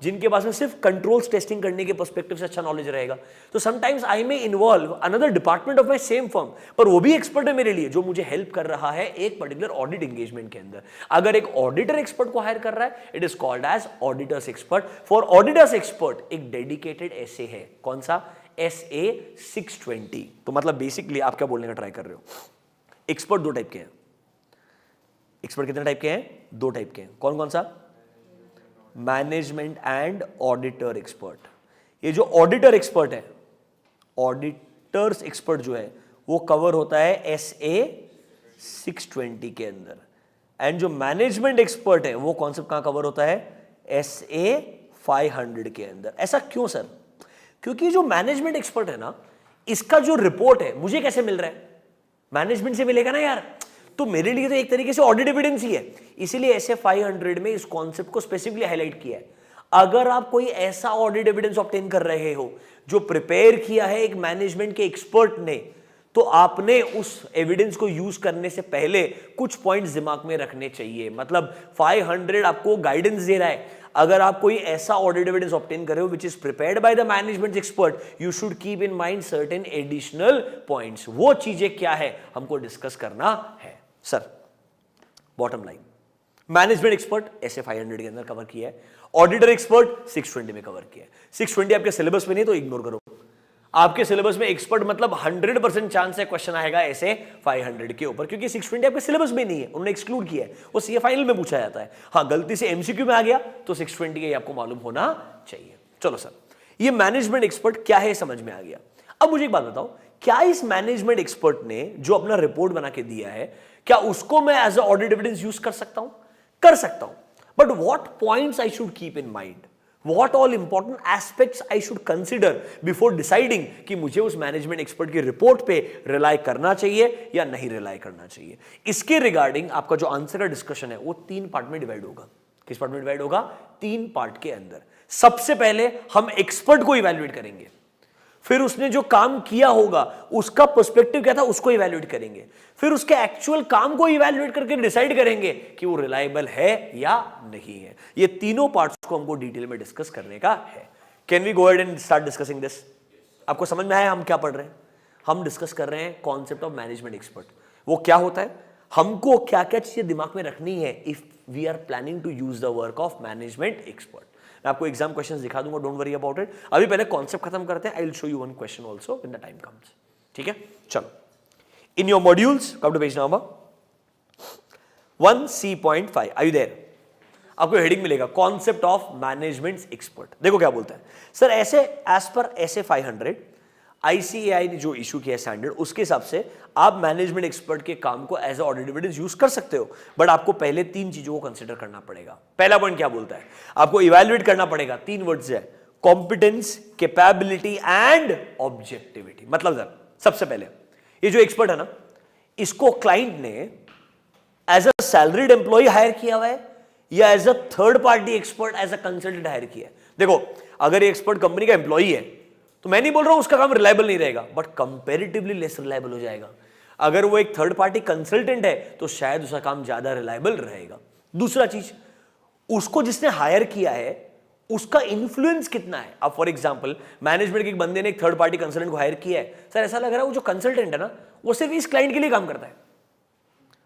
जिनके पास में सिर्फ कंट्रोल्स टेस्टिंग करने के पर्सपेक्टिव से अच्छा नॉलेज रहेगा। तो sometimes I may involve another department of my same firm, पर वो भी एक्सपर्ट है मेरे लिए, जो मुझे हेल्प कर रहा है एक पर्टिकुलर ऑडिट एंगेजमेंट के अंदर। अगर एक ऑडिटर एक्सपर्ट को हायर कर रहा है, it is called as auditors expert. For auditors expert एक डेडिकेटेड SA है, कौन सा? SA 620। तो मतलब बेसिकली आप क्या बोलने का ट्राई कर रहे हो? एक्सपर्ट 2 टाइप के हैं। एक्सपर्ट कितने टाइप के हैं? 2 टाइप के हैं। कौन कौन सा? Management and auditor expert. ये जो ऑडिटर एक्सपर्ट है, ऑडिटर्स एक्सपर्ट जो है वो कवर होता है SA 620 के अंदर, एंड जो मैनेजमेंट एक्सपर्ट है वो कॉन्सेप्ट कहां कवर होता है? SA 500 के अंदर। ऐसा क्यों सर? क्योंकि जो मैनेजमेंट एक्सपर्ट है ना, इसका जो रिपोर्ट है मुझे कैसे मिल रहा है? मैनेजमेंट से मिलेगा ना यार, तो मेरे लिए तो एक तरीके से ऑडिट एविडेंस ही है। इसीलिए ऐसे 500 में इस कॉन्सेप्ट को स्पेसिफिकली हाईलाइट किया है। अगर आप कोई ऐसा ऑडिट एविडेंस ऑब्टेन कर रहे हो जो प्रिपेयर किया है एक मैनेजमेंट के एक्सपर्ट ने, तो आपने उस एविडेंस को यूज करने से पहले कुछ पॉइंट्स दिमाग में रखने चाहिए। मतलब 500 आपको गाइडेंस दे रहा है। अगर आप कोई ऐसा ऑडिट एविडेंस ऑब्टेन कर रहे हो which is prepared by the management expert, you should keep in mind certain additional points. वो चीजें क्या है हमको डिस्कस करना है sir. Bottom line, management expert ऐसे 500 के अंदर कवर किया है, ऑडिटर एक्सपर्ट 620 में कवर किया है। 620 आपके सिलेबस में नहीं तो इग्नोर करो। आपके सिलेबस में एक्सपर्ट मतलब 100% चांस है क्वेश्चन आएगा ऐसे 500 के ऊपर, क्योंकि 620 आपके सिलेबस में नहीं है, उन्होंने एक्सक्लूड किया है। वो सीए फाइनल में पूछा जाता है। हाँ, गलती से एमसीक्यू में आ गया तो 620 के आपको मालूम होना चाहिए। चलो सर, ये मैनेजमेंट एक्सपर्ट क्या है समझ में आ गया। अब मुझे एक बात बताओ, क्या इस मैनेजमेंट एक्सपर्ट ने जो अपना रिपोर्ट बना के दिया है, क्या उसको मैं as a audit evidence use कर सकता हूं? कर सकता हूं, but what points I should keep in mind, what all important aspects I should consider before deciding कि मुझे उस मैनेजमेंट एक्सपर्ट की रिपोर्ट पे रिलाई करना चाहिए या नहीं रिलाई करना चाहिए। इसके रिगार्डिंग आपका जो आंसर का डिस्कशन है वो 3 पार्ट में डिवाइड होगा। किस पार्ट में डिवाइड होगा? 3 पार्ट के अंदर। सबसे पहले हम एक्सपर्ट को इवैल्यूएट करेंगे, फिर उसने जो काम किया होगा उसका पर्सपेक्टिव क्या था उसको इवैल्यूएट करेंगे, फिर उसके एक्चुअल काम को इवैल्यूएट करके डिसाइड करेंगे कि वो रिलायबल है या नहीं है। ये तीनों पार्ट्स को हमको डिटेल में डिस्कस करने का है। Can we go ahead and start discussing this? आपको समझ में आया हम क्या पढ़ रहे हैं? हम डिस्कस कर रहे हैं कॉन्सेप्ट ऑफ मैनेजमेंट एक्सपर्ट। वो क्या होता है, हमको क्या क्या चीजें दिमाग में रखनी है if we are planning to use the work of management expert. मैं आपको एग्जाम क्वेश्चंस दिखा दूंगा, डोंट वरी अबाउट इट। अभी पहले कॉन्सेप्ट खत्म करते हैं। I will show you one question also when the time comes. ठीक है, चलो। In your modules, come to page number 1C.5। Are you there? आपको हेडिंग मिलेगा कॉन्सेप्ट ऑफ मैनेजमेंट एक्सपर्ट। देखो क्या बोलता है सर, ऐसे एज पर ऐसे 500 ICAI ने जो इशू किया स्टैंडर्ड, उसके हिसाब से आप मैनेजमेंट एक्सपर्ट के काम को एज ऑडिट एविडेंस यूज कर सकते हो, बट आपको पहले 3 चीजों को कंसीडर करना पड़ेगा। पहला पॉइंट क्या बोलता है, आपको इवैल्यूएट करना पड़ेगा। 3 वर्ड्स है, कॉम्पिटेंस, कैपेबिलिटी एंड ऑब्जेक्टिविटी। मतलब सर, सबसे पहले ये जो एक्सपर्ट है ना, इसको क्लाइंट ने as a salaried employ hire किया हुआ है या as a third party expert, as a consultant hire किया है। देखो, अगर ये एक्सपर्ट कंपनी का एम्प्लॉय है तो मैं नहीं बोल रहा हूं उसका काम रिलायबल नहीं रहेगा, बट कंपैरेटिवली लेस रिलायबल हो जाएगा। अगर वो एक थर्ड पार्टी कंसल्टेंट है तो शायद उसका काम ज्यादा रिलायबल रहेगा। दूसरा चीज, उसको जिसने हायर किया है उसका इन्फ्लुएंस कितना है। अब फॉर एग्जांपल, मैनेजमेंट के एक बंदे ने एक थर्ड पार्टी कंसल्टेंट को हायर किया है, सर ऐसा लग रहा है वो जो कंसल्टेंट है ना, वो सिर्फ इस क्लाइंट के लिए काम करता है।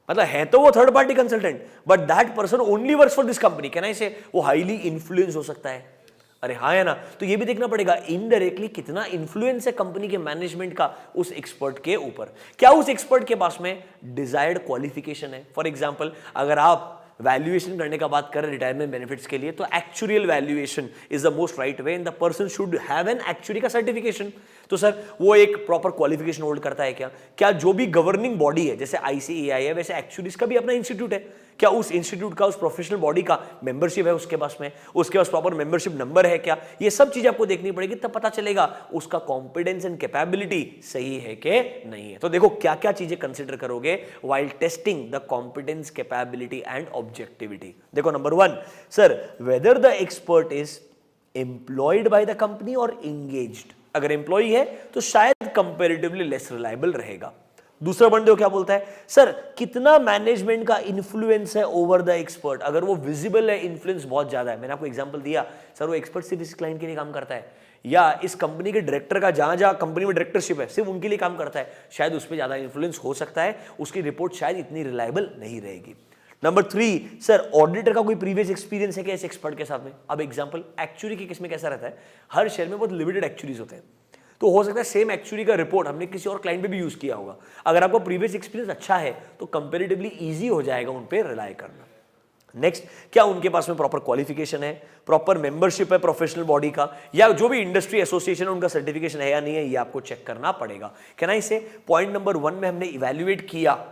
मतलब है तो वो third party consultant, but that person only works for this company. Can I से वो हाईली इन्फ्लुएंस हो सकता है? अरे हाँ है ना, तो ये भी देखना पड़ेगा इनडायरेक्टली कितना इन्फ्लुएंस है कंपनी के मैनेजमेंट का उस एक्सपर्ट के ऊपर। क्या उस एक्सपर्ट के पास में डिजायर्ड क्वालिफिकेशन है? फॉर एग्जांपल, अगर आप वैल्यूएशन करने का बात करें रिटायरमेंट बेनिफिट्स के लिए, तो actual valuation is the most right way and the person should have an actually का सर्टिफिकेशन। तो सर वो एक प्रॉपर क्वालिफिकेशन होल्ड करता है क्या? क्या जो भी गवर्निंग बॉडी है, जैसे ICAI है, वैसे एक्चुअलीज का भी अपना इंस्टीट्यूट है, क्या उस इंस्टीट्यूट का, उस प्रोफेशनल बॉडी का मेंबरशिप है उसके पास में, उसके पास प्रॉपर मेंबरशिप नंबर है क्या? ये सब चीजें आपको देखनी पड़ेगी, तब पता चलेगा उसका कॉम्पिटेंस एंड कैपेबिलिटी सही है कि नहीं है। तो देखो क्या क्या चीजें कंसीडर करोगे while testing the competence, capability and objectivity. देखो, number 1 sir, whether the expert is employed by the company और एंगेज्ड। अगर एम्प्लॉय है तो शायद कंपैरेटिवली लेस रिलायबल रहेगा। दूसरा पॉइंट देखो क्या बोलता है, सर कितना मैनेजमेंट का इन्फ्लुएंस है ओवर द एक्सपर्ट। अगर वो विजिबल है, इन्फ्लुएंस बहुत ज्यादा है, मैंने आपको एग्जांपल दिया, सर वो एक्सपर्ट सिर्फ इस क्लाइंट के लिए काम करता है, या इस कंपनी के डायरेक्टर का जहां जहां कंपनी में डायरेक्टरशिप है सिर्फ उनके लिए काम करता है, शायद उस पर ज्यादा इन्फ्लुएंस हो सकता है, उसकी रिपोर्ट शायद इतनी रिलायबल नहीं रहेगी। नंबर 3 सर, ऑडिटर का कोई प्रीवियस एक्सपीरियंस है क्या इस एक्सपर्ट के साथ में? अब एग्जांपल, एक्चुअली के केस में कैसा रहता है, हर शहर में बहुत लिमिटेड एक्चुअलीज होते हैं, तो हो सकता है सेम एक्चुअली का रिपोर्ट हमने किसी और क्लाइंट पे भी यूज किया होगा। अगर आपका प्रीवियस एक्सपीरियंस अच्छा है तो कंपैरेटिवली इजी हो जाएगा उन पे रिलाई करना। नेक्स्ट, क्या उनके पास में प्रॉपर क्वालिफिकेशन है, प्रॉपर मेंबरशिप है प्रोफेशनल बॉडी का, या जो भी इंडस्ट्री एसोसिएशन है उनका सर्टिफिकेशन है या नहीं है, ये आपको चेक करना पड़ेगा। कैन आई से पॉइंट नंबर 1 में हमने इवैल्यूएट किया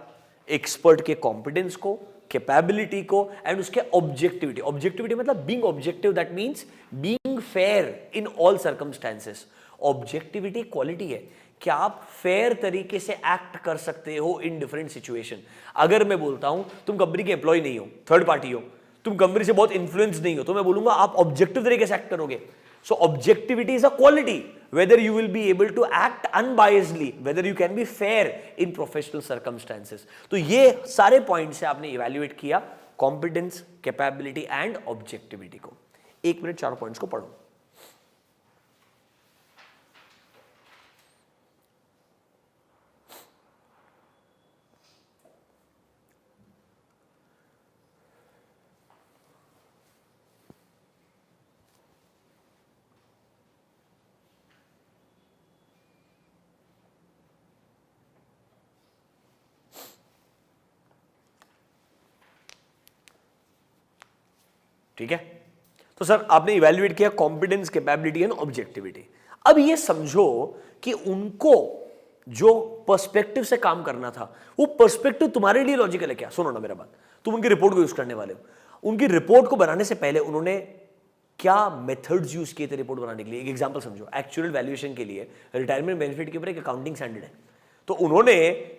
एक्सपर्ट के कॉम्पिटेंस को, कैपेबिलिटी को एंड उसके ऑब्जेक्टिविटी। ऑब्जेक्टिविटी मतलब being objective, that means being fair in all circumstances. Objectivity quality है कि आप फेयर तरीके से एक्ट कर सकते हो इन डिफरेंट सिचुएशन। अगर मैं बोलता हूं तुम कंपनी के एम्प्लॉय नहीं हो, थर्ड पार्टी हो, तुम कंपनी से बहुत इन्फ्लुएंस नहीं हो, तो मैं बोलूंगा आप ऑब्जेक्टिव तरीके से एक्ट करोगे। So objectivity is a quality, whether you will be able to act unbiasedly, whether you can be fair in professional circumstances। तो ये सारे पॉइंट्स से आपने इवैल्यूएट किया कॉम्पिटेंस, कैपेबिलिटी एंड ऑब्जेक्टिविटी को। एक मिनट चारों पॉइंट्स को पढ़ो। ठीक है, तो सर आपने इवैल्यूएट किया कॉम्पिटेंस, कैपेबिलिटी एंड ऑब्जेक्टिविटी। अब ये समझो कि उनको जो पर्सपेक्टिव से काम करना था, वो पर्सपेक्टिव तुम्हारे लिए लॉजिकल है क्या? सुनो ना मेरा बात, तुम उनकी रिपोर्ट को यूज करने वाले हो। उनकी रिपोर्ट को बनाने से पहले उन्होंने क्या मेथड्स यूज किए थे रिपोर्ट बनाने के लिए? एक एग्जांपल समझो, एक्चुअल वैल्यूएशन के लिए रिटायरमेंट बेनिफिट के ऊपर एक अकाउंटिंग स्टैंडर्ड है, तो उन्होंने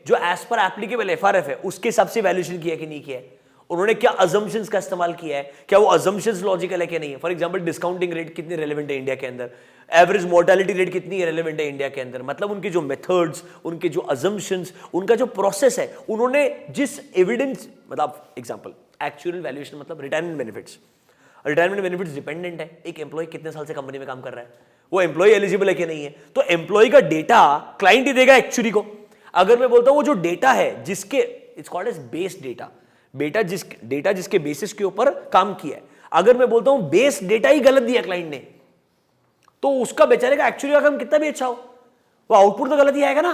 जो एज पर एप्लीकेबल एफआरएफ है उसके हिसाब से वैल्यूएशन किया कि नहीं किया है? उन्होंने क्या अजम्पशंस का इस्तेमाल किया है, क्या वो अजम्पशंस लॉजिकल है कि नहीं है? फॉर एग्जांपल डिस्काउंटिंग रेट कितनी रेलेवेंट है इंडिया के अंदर, एवरेज मोर्टेलिटी रेट कितनी रेलेवेंट है इंडिया के अंदर। मतलब उनके जो मेथड्स, उनके जो अजम्पशंस, उनका जो प्रोसेस है, उन्होंने जिस एविडेंस, मतलब एग्जांपल एक्चुअल वैल्यूएशन मतलब retirement benefits. Retirement benefits dependent है, एक एम्प्लॉय कितने साल से कंपनी में काम कर रहा है, वो एम्प्लॉय एलिजिबल है कि नहीं है। तो एम्प्लॉय का डेटा क्लाइंट ही देगा एक्चुअली को। अगर मैं बोलता हूं वो जो डेटा है जिसके, it's called as base data, data जिसके बेसिस के ऊपर काम किया है, अगर मैं बोलता हूं बेस डेटा ही गलत दिया क्लाइंट ने, तो उसका बेचारे का एक्चुअली का काम कितना भी अच्छा हो, वो आउटपुट तो गलत ही आएगा ना।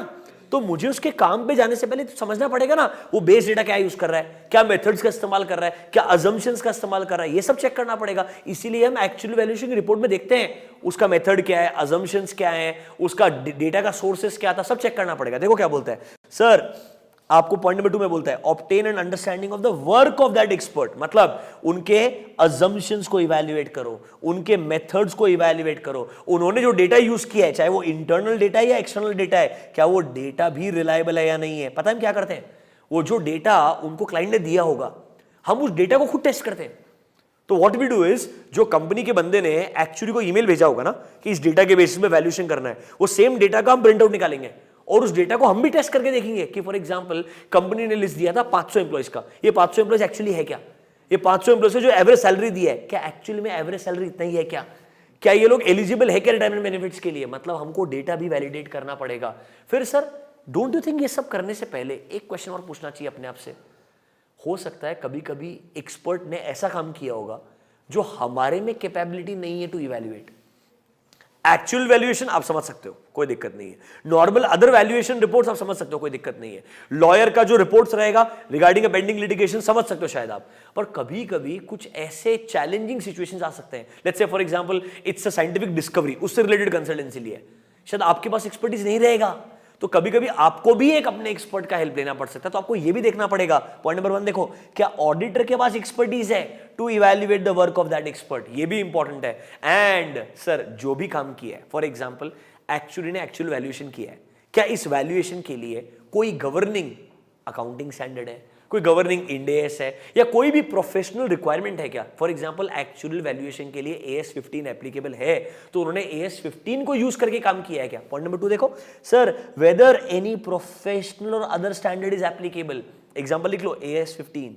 तो मुझे उसके काम पे जाने से पहले तो समझना पड़ेगा ना वो बेस डेटा क्या यूज कर रहा है, क्या मेथड्स का इस्तेमाल कर रहा है, क्या अजम्पशंस का इस्तेमाल कर रहा है, ये सब चेक करना पड़ेगा। इसीलिए हम एक्चुअल वैल्यूएशन की रिपोर्ट में देखते हैं उसका मेथड क्या है, अजम्पशंस क्या है, उसका डेटा का सोर्सेस क्या था, सब चेक करना पड़ेगा। देखो क्या बोलता है सर, आपको पॉइंट नंबर 2 में बोलता है obtain an understanding of the work of that expert. मतलब उनके अजम्पशंस को इवैल्यूएट करो, उनके मेथड्स को इवैल्यूएट करो, उन्होंने जो डेटा यूज किया है, चाहे वो इंटरनल डेटा है या एक्सटर्नल डेटा है, क्या वो डेटा भी रिलायबल है या नहीं है। पता है हम क्या करते हैं, वो जो डेटा उनको क्लाइंट ने दिया होगा, हम उस डेटा को खुद टेस्ट करते हैं। तो व्हाट वी डू इज, जो कंपनी के बंदे ने एक्चुअली को ईमेल भेजा होगा ना कि इस डेटा के बेसिस में वैल्यूएशन करना है, वो सेम डेटा का हम प्रिंट आउट निकालेंगे और उस डेटा को हम भी टेस्ट करके देखेंगे कि फॉर एग्जांपल कंपनी ने लिस्ट दिया था 500 एम्प्लॉइज का, ये 500 एम्प्लॉइज एक्चुअली है क्या? ये 500 एम्प्लॉइज से जो एवरेज सैलरी दी है, क्या एक्चुअली में एवरेज सैलरी इतना ही है क्या? क्या ये लोग एलिजिबल है क्या रिटायरमेंट बेनिफिट्स के लिए? मतलब हमको डेटा भी वैलिडेट करना पड़ेगा। फिर सर डोंट यू थिंक ये सब करने से पहले एक क्वेश्चन और पूछना चाहिए अपने आप से, हो सकता है कभी कभी एक्सपर्ट ने ऐसा काम किया होगा जो हमारे में कैपेबिलिटी नहीं है टू इवैल्यूएट। एक्चुअल वैल्यूएशन आप समझ सकते हो, कोई दिक्कत नहीं है। नॉर्मल अदर वैल्यूएशन रिपोर्ट्स आप समझ सकते हो, कोई दिक्कत नहीं है। लॉयर का जो रिपोर्ट्स रहेगा रिगार्डिंग अ पेंडिंग लिटिगेशन समझ सकते हो शायद आप, पर कभी कभी कुछ ऐसे चैलेंजिंग सिचुएशंस आ सकते हैं। Let's say for example it's a scientific discovery, उससे रिलेटेड कंसल्टेंसी लिए शायद आपके पास एक्सपर्टीज नहीं रहेगा, तो कभी कभी आपको भी एक अपने एक्सपर्ट का हेल्प लेना पड़ सकता है। तो आपको ये भी देखना पड़ेगा। पॉइंट नंबर 1 देखो, क्या ऑडिटर के पास एक्सपर्टीज है to evaluate the work of that expert, ये भी इंपॉर्टेंट है। एंड सर जो भी काम किया है, फॉर एग्जांपल एक्चुअली ने एक्चुअल वैल्यूएशन किया है, क्या इस वैल्यूएशन के लिए कोई गवर्निंग अकाउंटिंग स्टैंडर्ड है, कोई गवर्निंग इंड एएस है, या कोई भी प्रोफेशनल रिक्वायरमेंट है क्या? फॉर एग्जांपल एक्चुअल वैल्यूएशन के लिए AS 15 एप्लीकेबल है, तो उन्होंने AS 15 को यूज करके काम किया है क्या? पॉइंट नंबर 2 देखो, सर वेदर एनी प्रोफेशनल और other standard is applicable. Example लिख लो AS 15,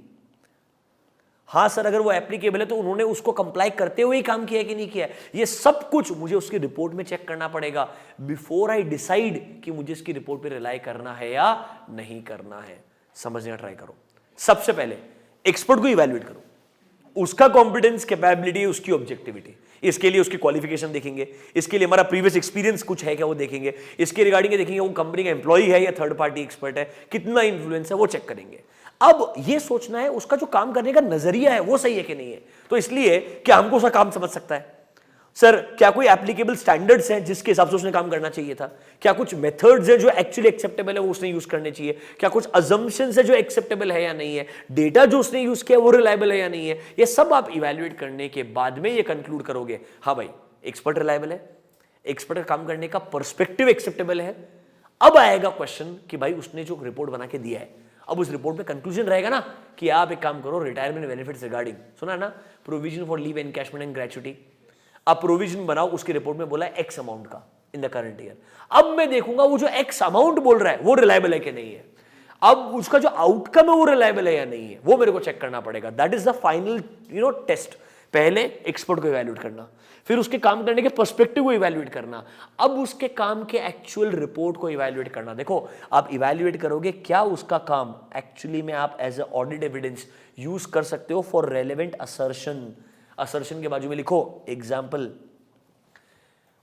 हाँ सर अगर वो एप्लीकेबल है तो उन्होंने उसको कंप्लाई करते हुए ही काम किया कि नहीं किया। ये सब कुछ मुझे उसकी रिपोर्ट में चेक करना पड़ेगा बिफोर आई डिसाइड कि मुझे इसकी रिपोर्ट पे रिलाई करना है या नहीं करना है। समझने का ट्राई करो। सबसे पहले एक्सपर्ट को इवैल्यूएट करो, उसका कॉम्पिटेंस, कैपेबिलिटी, उसकी ऑब्जेक्टिविटी, इसके लिए उसकी क्वालिफिकेशन देखेंगे, इसके लिए हमारा प्रीवियस एक्सपीरियंस कुछ है क्या वो देखेंगे, इसके रिगार्डिंग देखेंगे वो कंपनी का एम्प्लॉई है या थर्ड पार्टी एक्सपर्ट है, कितना इन्फ्लुएंस है वो चेक करेंगे। अब ये सोचना है उसका जो काम करने का नजरिया है वो सही है कि नहीं है। तो इसलिए क्या हमको उसका काम समझ सकता है, सर क्या कोई एप्लीकेबल स्टैंडर्ड्स हैं जिसके हिसाब से उसने काम करना चाहिए था? क्या कुछ मेथड्स हैं जो एक्चुअली एक्सेप्टेबल है वो उसने यूज करने चाहिए? क्या कुछ अजम्पशंस है जो एक्सेप्टेबल है या नहीं है? डेटा जो उसने यूज किया वो रिलायबल है या नहीं है? ये सब आप इवैल्यूएट करने के बाद में ये कंक्लूड करोगे, हाँ भाई एक्सपर्ट रिलायबल है, एक्सपर्ट का काम करने का पर्सपेक्टिव एक्सेप्टेबल है। अब आएगा क्वेश्चन कि भाई उसने जो रिपोर्ट बना के दिया है, अब उस रिपोर्ट में कंक्लूजन रहेगा ना कि आप एक काम करो, रिटायरमेंट बेनिफिट्स रिगार्डिंग, सुना ना, provision for leave encashment and gratuity, आप प्रोविजन बनाओ, उसकी रिपोर्ट में बोला है एक्स अमाउंट का इन द करंट ईयर। अब मैं देखूंगा वो जो एक्स अमाउंट बोल रहा है वो रिलायबल है कि नहीं है। अब उसका जो आउटकम है वो रिलायबल है या नहीं है, वो मेरे को चेक करना पड़ेगा। That is the final test. पहले एक्सपर्ट को इवैल्यूएट करना, फिर उसके काम करने के पर्सपेक्टिव को इवैल्यूएट करना, अब उसके काम के एक्चुअल रिपोर्ट को इवैल्यूएट करना। देखो आप इवैल्यूएट करोगे क्या उसका काम एक्चुअली में आप as a audit evidence use कर सकते हो फॉर रेलेवेंट असर्शन। असर्शन के बाजू में लिखो एग्जाम्पल,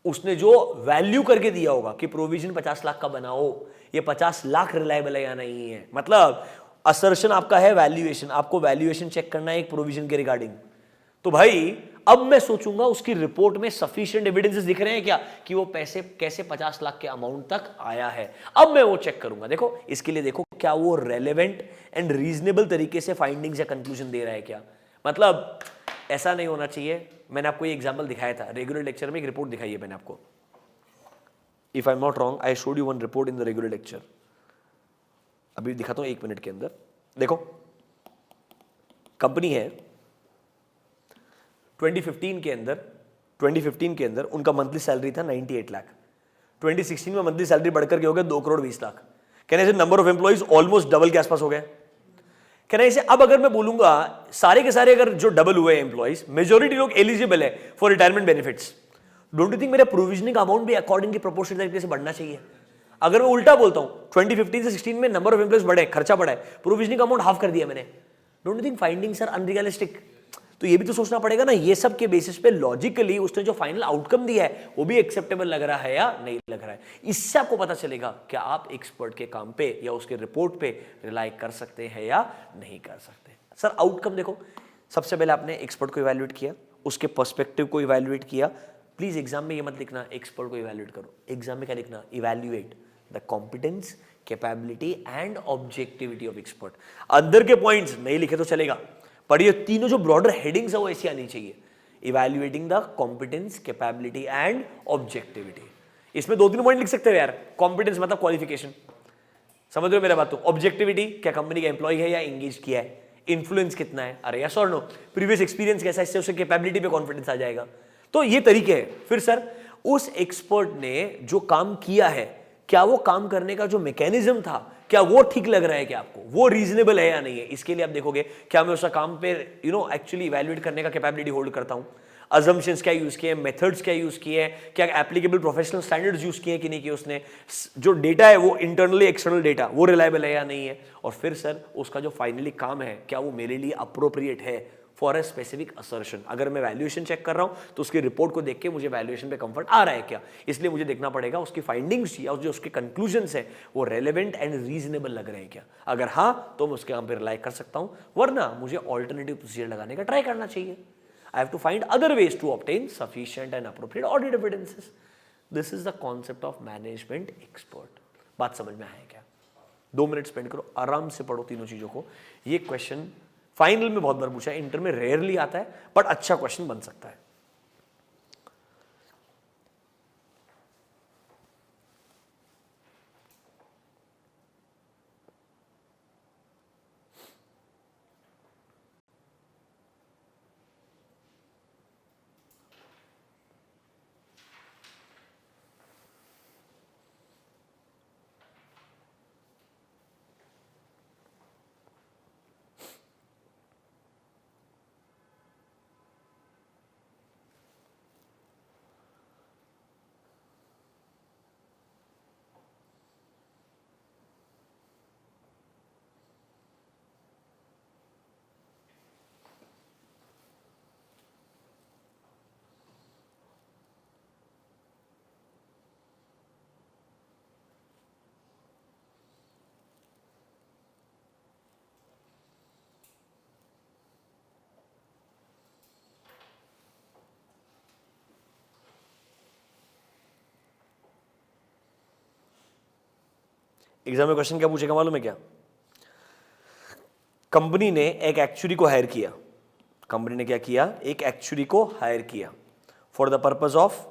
उसने जो वैल्यू करके दिया होगा कि प्रोविजन 50 लाख का बनाओ, ये 50 लाख रिलायबल है या नहीं है। मतलब असर्शन आपका है वैल्यूएशन, आपको वैल्यूएशन चेक करना है एक प्रोविजन के रिगार्डिंग। तो भाई अब मैं सोचूंगा उसकी रिपोर्ट में सफिशिएंट एविडेंसेस दिख रहे हैं क्या कि वो पैसे कैसे 50 लाख के अमाउंट तक आया है। अब मैं वो चेक करूंगा। देखो इसके लिए देखो क्या वो रेलेवेंट एंड रीजनेबल तरीके से फाइंडिंग्स या कंक्लूजन दे रहा है क्या। मतलब ऐसा नहीं होना चाहिए। मैंने आपको ये एग्जांपल दिखाया था रेगुलर लेक्चर में, एक रिपोर्ट दिखाई है मैंने आपको, if I am not wrong I showed you one report in the regular lecture. अभी दिखाता हूं 1 मिनट के अंदर। देखो कंपनी है 2015 के अंदर उनका मंथली सैलरी था 98 लाख। 2016 में मंथली सैलरी बढ़कर के हो गया 2 करोड़ 20 लाख। कहने से number of employees almost double के आसपास हो गए। कहना इसे अब अगर मैं बोलूंगा सारे के सारे अगर जो डबल हुए एम्प्लॉइज, मेजॉरिटी लोग एलिजिबल है for retirement benefits, don't you think मेरा प्रोविजनिंग अमाउंट भी अकॉर्डिंग की प्रोपोर्शनल तरीके से बढ़ना चाहिए? अगर मैं उल्टा बोलता हूं 2015 से 16 में नंबर ऑफ एम्प्लॉइज बढ़े, खर्चा बढ़ा है, प्रोविजनिंग अमाउंट हाफ कर दिया मैंने, don't you think findings are unrealistic? तो ये भी तो सोचना पड़ेगा ना। ये सब के बेसिस पे लॉजिकली उसने जो फाइनल आउटकम दिया है वो भी एक्सेप्टेबल लग रहा है या नहीं लग रहा है। इससे आपको पता चलेगा क्या आप एक्सपर्ट के काम पे या उसके रिपोर्ट पे रिलाई कर सकते हैं या नहीं कर सकते। सर आउटकम देखो, सबसे पहले आपने एक्सपर्ट को इवैल्यूएट किया, उसके पर्सपेक्टिव को इवैल्यूएट किया। प्लीज एग्जाम में ये मत लिखना एक्सपर्ट को इवैल्यूएट करो, एग्जाम में क्या लिखना, evaluate the competence, capability and objectivity of expert. अंदर के पॉइंट्स नहीं लिखे तो चलेगा, पर ये तीनों जो ब्रॉडर हेडिंग्स है वो ऐसी आनी चाहिए, evaluating the competence, capability and objectivity. इसमें 2-3 पॉइंट लिख सकते हो यार। कॉम्पिटेंस मतलब क्वालिफिकेशन, समझ रहे हो मेरा बात? तो ऑब्जेक्टिविटी क्या कंपनी का एम्प्लॉय है या एंगेज किया है, इन्फ्लुएंस कितना है, अरे यस और नो, प्रीवियस एक्सपीरियंस कैसा है, इससे उसके कैपेबिलिटी पे कॉन्फिडेंस आ जाएगा। तो ये तरीके हैं। फिर सर उस एक्सपर्ट ने जो काम किया है क्या वो काम करने का जो मैकेनिज्म था क्या वो ठीक लग रहा है क्या आपको, वो रीजनेबल है या नहीं है। इसके लिए आप देखोगे क्या मैं उसका काम पे एक्चुअली इवैल्यूएट करने का कैपेबिलिटी होल्ड करता हूं, अजम्पशंस क्या यूज किए, मेथड्स क्या यूज किए, क्या एप्लीकेबल प्रोफेशनल स्टैंडर्ड्स यूज किए कि नहीं किए उसने, जो डेटा है वो इंटरनली एक्सटर्नल डेटा वो रिलायबल है या नहीं है, और फिर सर उसका जो फाइनली काम है क्या वो मेरे लिए अप्रोप्रिएट है फॉर अ स्पेसिफिक असर्शन। अगर मैं वैल्यूएशन चेक कर रहा हूं तो उसकी रिपोर्ट को देख के मुझे वैल्यूएशन पे कंफर्ट आ रहा है क्या, इसलिए मुझे देखना पड़ेगा उसकी फाइंडिंग्स या जो उसके कंक्लूजन्स है वो रेलेवेंट एंड रीजनेबल लग रहे हैं क्या। अगर हाँ तो मैं उसके काम पे रिलाई कर सकता हूं, वरना मुझे ऑल्टरनेटिव प्रोसीजर लगाने का ट्राई करना चाहिए। I have to find other ways to obtain sufficient and appropriate audit evidences. This is the concept of management expert. बात समझ में आया क्या? 2 मिनट स्पेंड करो, आराम से पढ़ो तीनों चीजों को। ये क्वेश्चन फाइनल में बहुत बार पूछा है, इंटर में रेयरली आता है, बट अच्छा क्वेश्चन बन सकता है। एग्जाम में क्वेश्चन क्या पूछेगा मालूम है क्या? कंपनी ने एक एक्चुअरी को हायर किया, कंपनी ने क्या किया? एक एक्चुअरी को हायर किया for the purpose of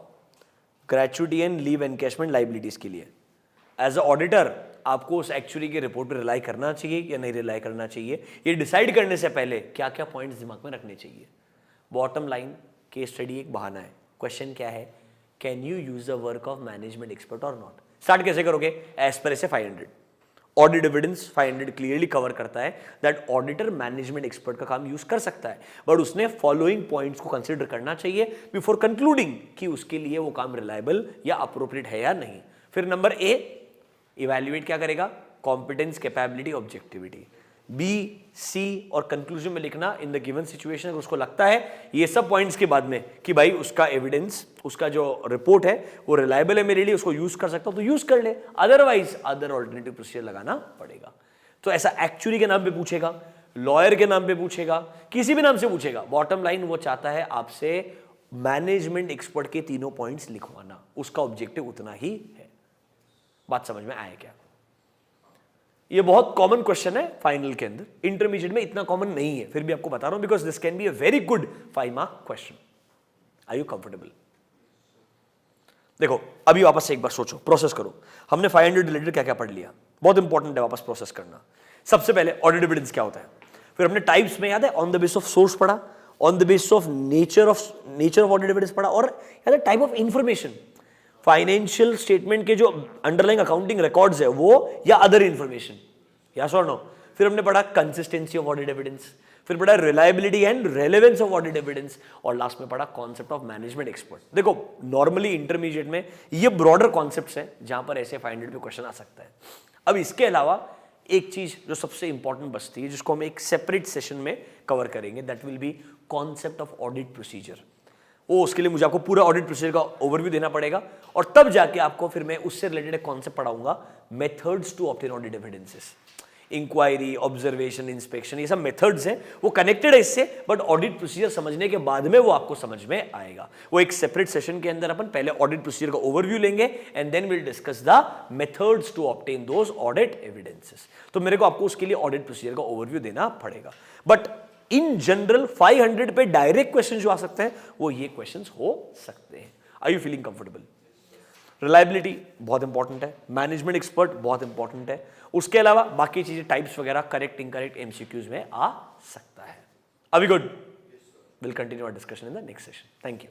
gratuity and leave encashment liabilities के लिए। एज अ ऑडिटर आपको उस एक्चुअरी की रिपोर्ट पर रिलाई करना चाहिए या नहीं रिलाई करना चाहिए, ये डिसाइड करने से पहले क्या क्या पॉइंट्स दिमाग में रखने चाहिए। बॉटम लाइन, केस स्टडी एक बहाना है। क्वेश्चन क्या है? Can you use the work of management expert और नॉट? स्टार्ट कैसे करोगे? एज पर ऐसे 500 ऑडिट एविडेंस 500 क्लियरली कवर करता है दैट ऑडिटर मैनेजमेंट एक्सपर्ट का काम यूज कर सकता है, बट उसने फॉलोइंग पॉइंट्स को कंसीडर करना चाहिए बिफोर कंक्लूडिंग कि उसके लिए वो काम रिलायबल या अप्रोप्रिएट है या नहीं। फिर नंबर ए, इवैल्यूएट क्या करेगा? Competence, capability, objectivity. बी, सी और कंक्लूजन में लिखना इन द गिवन सिचुएशन। अगर उसको लगता है ये सब पॉइंट्स के बाद में कि भाई उसका एविडेंस, उसका जो रिपोर्ट है वो रिलायबल है मेरे लिए, उसको यूज कर सकता हूं तो यूज कर ले, अदरवाइज अदर ऑल्टरनेटिव प्रोसीजर लगाना पड़ेगा। तो ऐसा एक्चुअली के नाम पे पूछेगा, लॉयर के नाम पे पूछेगा, किसी भी नाम से पूछेगा। बॉटम लाइन वो चाहता है आपसे मैनेजमेंट एक्सपर्ट के तीनों पॉइंट्स लिखवाना, उसका ऑब्जेक्टिव उतना ही है। बात समझ में आया क्या? ये बहुत कॉमन क्वेश्चन है फाइनल के अंदर, इंटरमीडिएट में इतना कॉमन नहीं है, फिर भी आपको बता रहा हूं because this can be a very good 5 mark question. Are you comfortable? देखो अभी वापस से एक बार सोचो, प्रोसेस करो। हमने 500 रिलेटेड क्या क्या पढ़ लिया, बहुत इंपॉर्टेंट है वापस प्रोसेस करना। सबसे पहले ऑडिट एविडेंस क्या होता है, फिर हमने टाइप्स में याद है on the basis of source पढ़ा, on the basis of nature of audit evidence पढ़ा, और याद है type of information, financial statement के जो अंडरलाइंग अकाउंटिंग रिकॉर्ड्स है वो या अदर इंफॉर्मेशन, यस और नो। फिर हमने पढ़ा कंसिस्टेंसी ऑफ ऑडिट एविडेंस, फिर पढ़ा reliability and relevance of audit evidence, और लास्ट में पढ़ा कॉन्सेप्ट ऑफ मैनेजमेंट एक्सपर्ट। देखो नॉर्मली इंटरमीडिएट में ये ब्रॉडर कॉन्सेप्ट्स हैं जहां पर ऐसे 500 पे क्वेश्चन आ सकता है। अब इसके अलावा एक चीज जो सबसे इंपॉर्टेंट बचती है, जिसको हम एक सेपरेट सेशन में कवर करेंगे, that will be concept of audit procedure. वो उसके लिए मुझे आपको पूरा ऑडिट प्रोसीजर का ओवरव्यू देना पड़ेगा, और तब जाके आपको फिर मैं उससे रिलेटेड एक कॉन्सेप्ट पढ़ाऊंगा, methods to obtain audit evidences. Inquiry, observation, inspection, ये सब मेथड्स हैं, वो कनेक्टेड है इससे, बट ऑडिट प्रोसीजर समझने के बाद में वो आपको समझ में आएगा। वो एक सेपरेट सेशन के अंदर अपन पहले ऑडिट प्रोसीजर का ओवरव्यू लेंगे and then will discuss the methods to obtain those audit evidences. तो मेरे को आपको उसके लिए ऑडिट प्रोसीजर का ओवरव्यू देना पड़ेगा, बट इन जनरल 500 पे डायरेक्ट क्वेश्चन जो आ सकते हैं वो ये क्वेश्चंस हो सकते हैं। Are you feeling comfortable? Reliability बहुत इंपॉर्टेंट है, मैनेजमेंट एक्सपर्ट बहुत इंपॉर्टेंट है, उसके अलावा बाकी चीजें टाइप्स वगैरह करेक्ट इनकरेक्ट एमसीक्यूज में आ सकता है। अभी good, will continue our discussion in the next session. Thank you.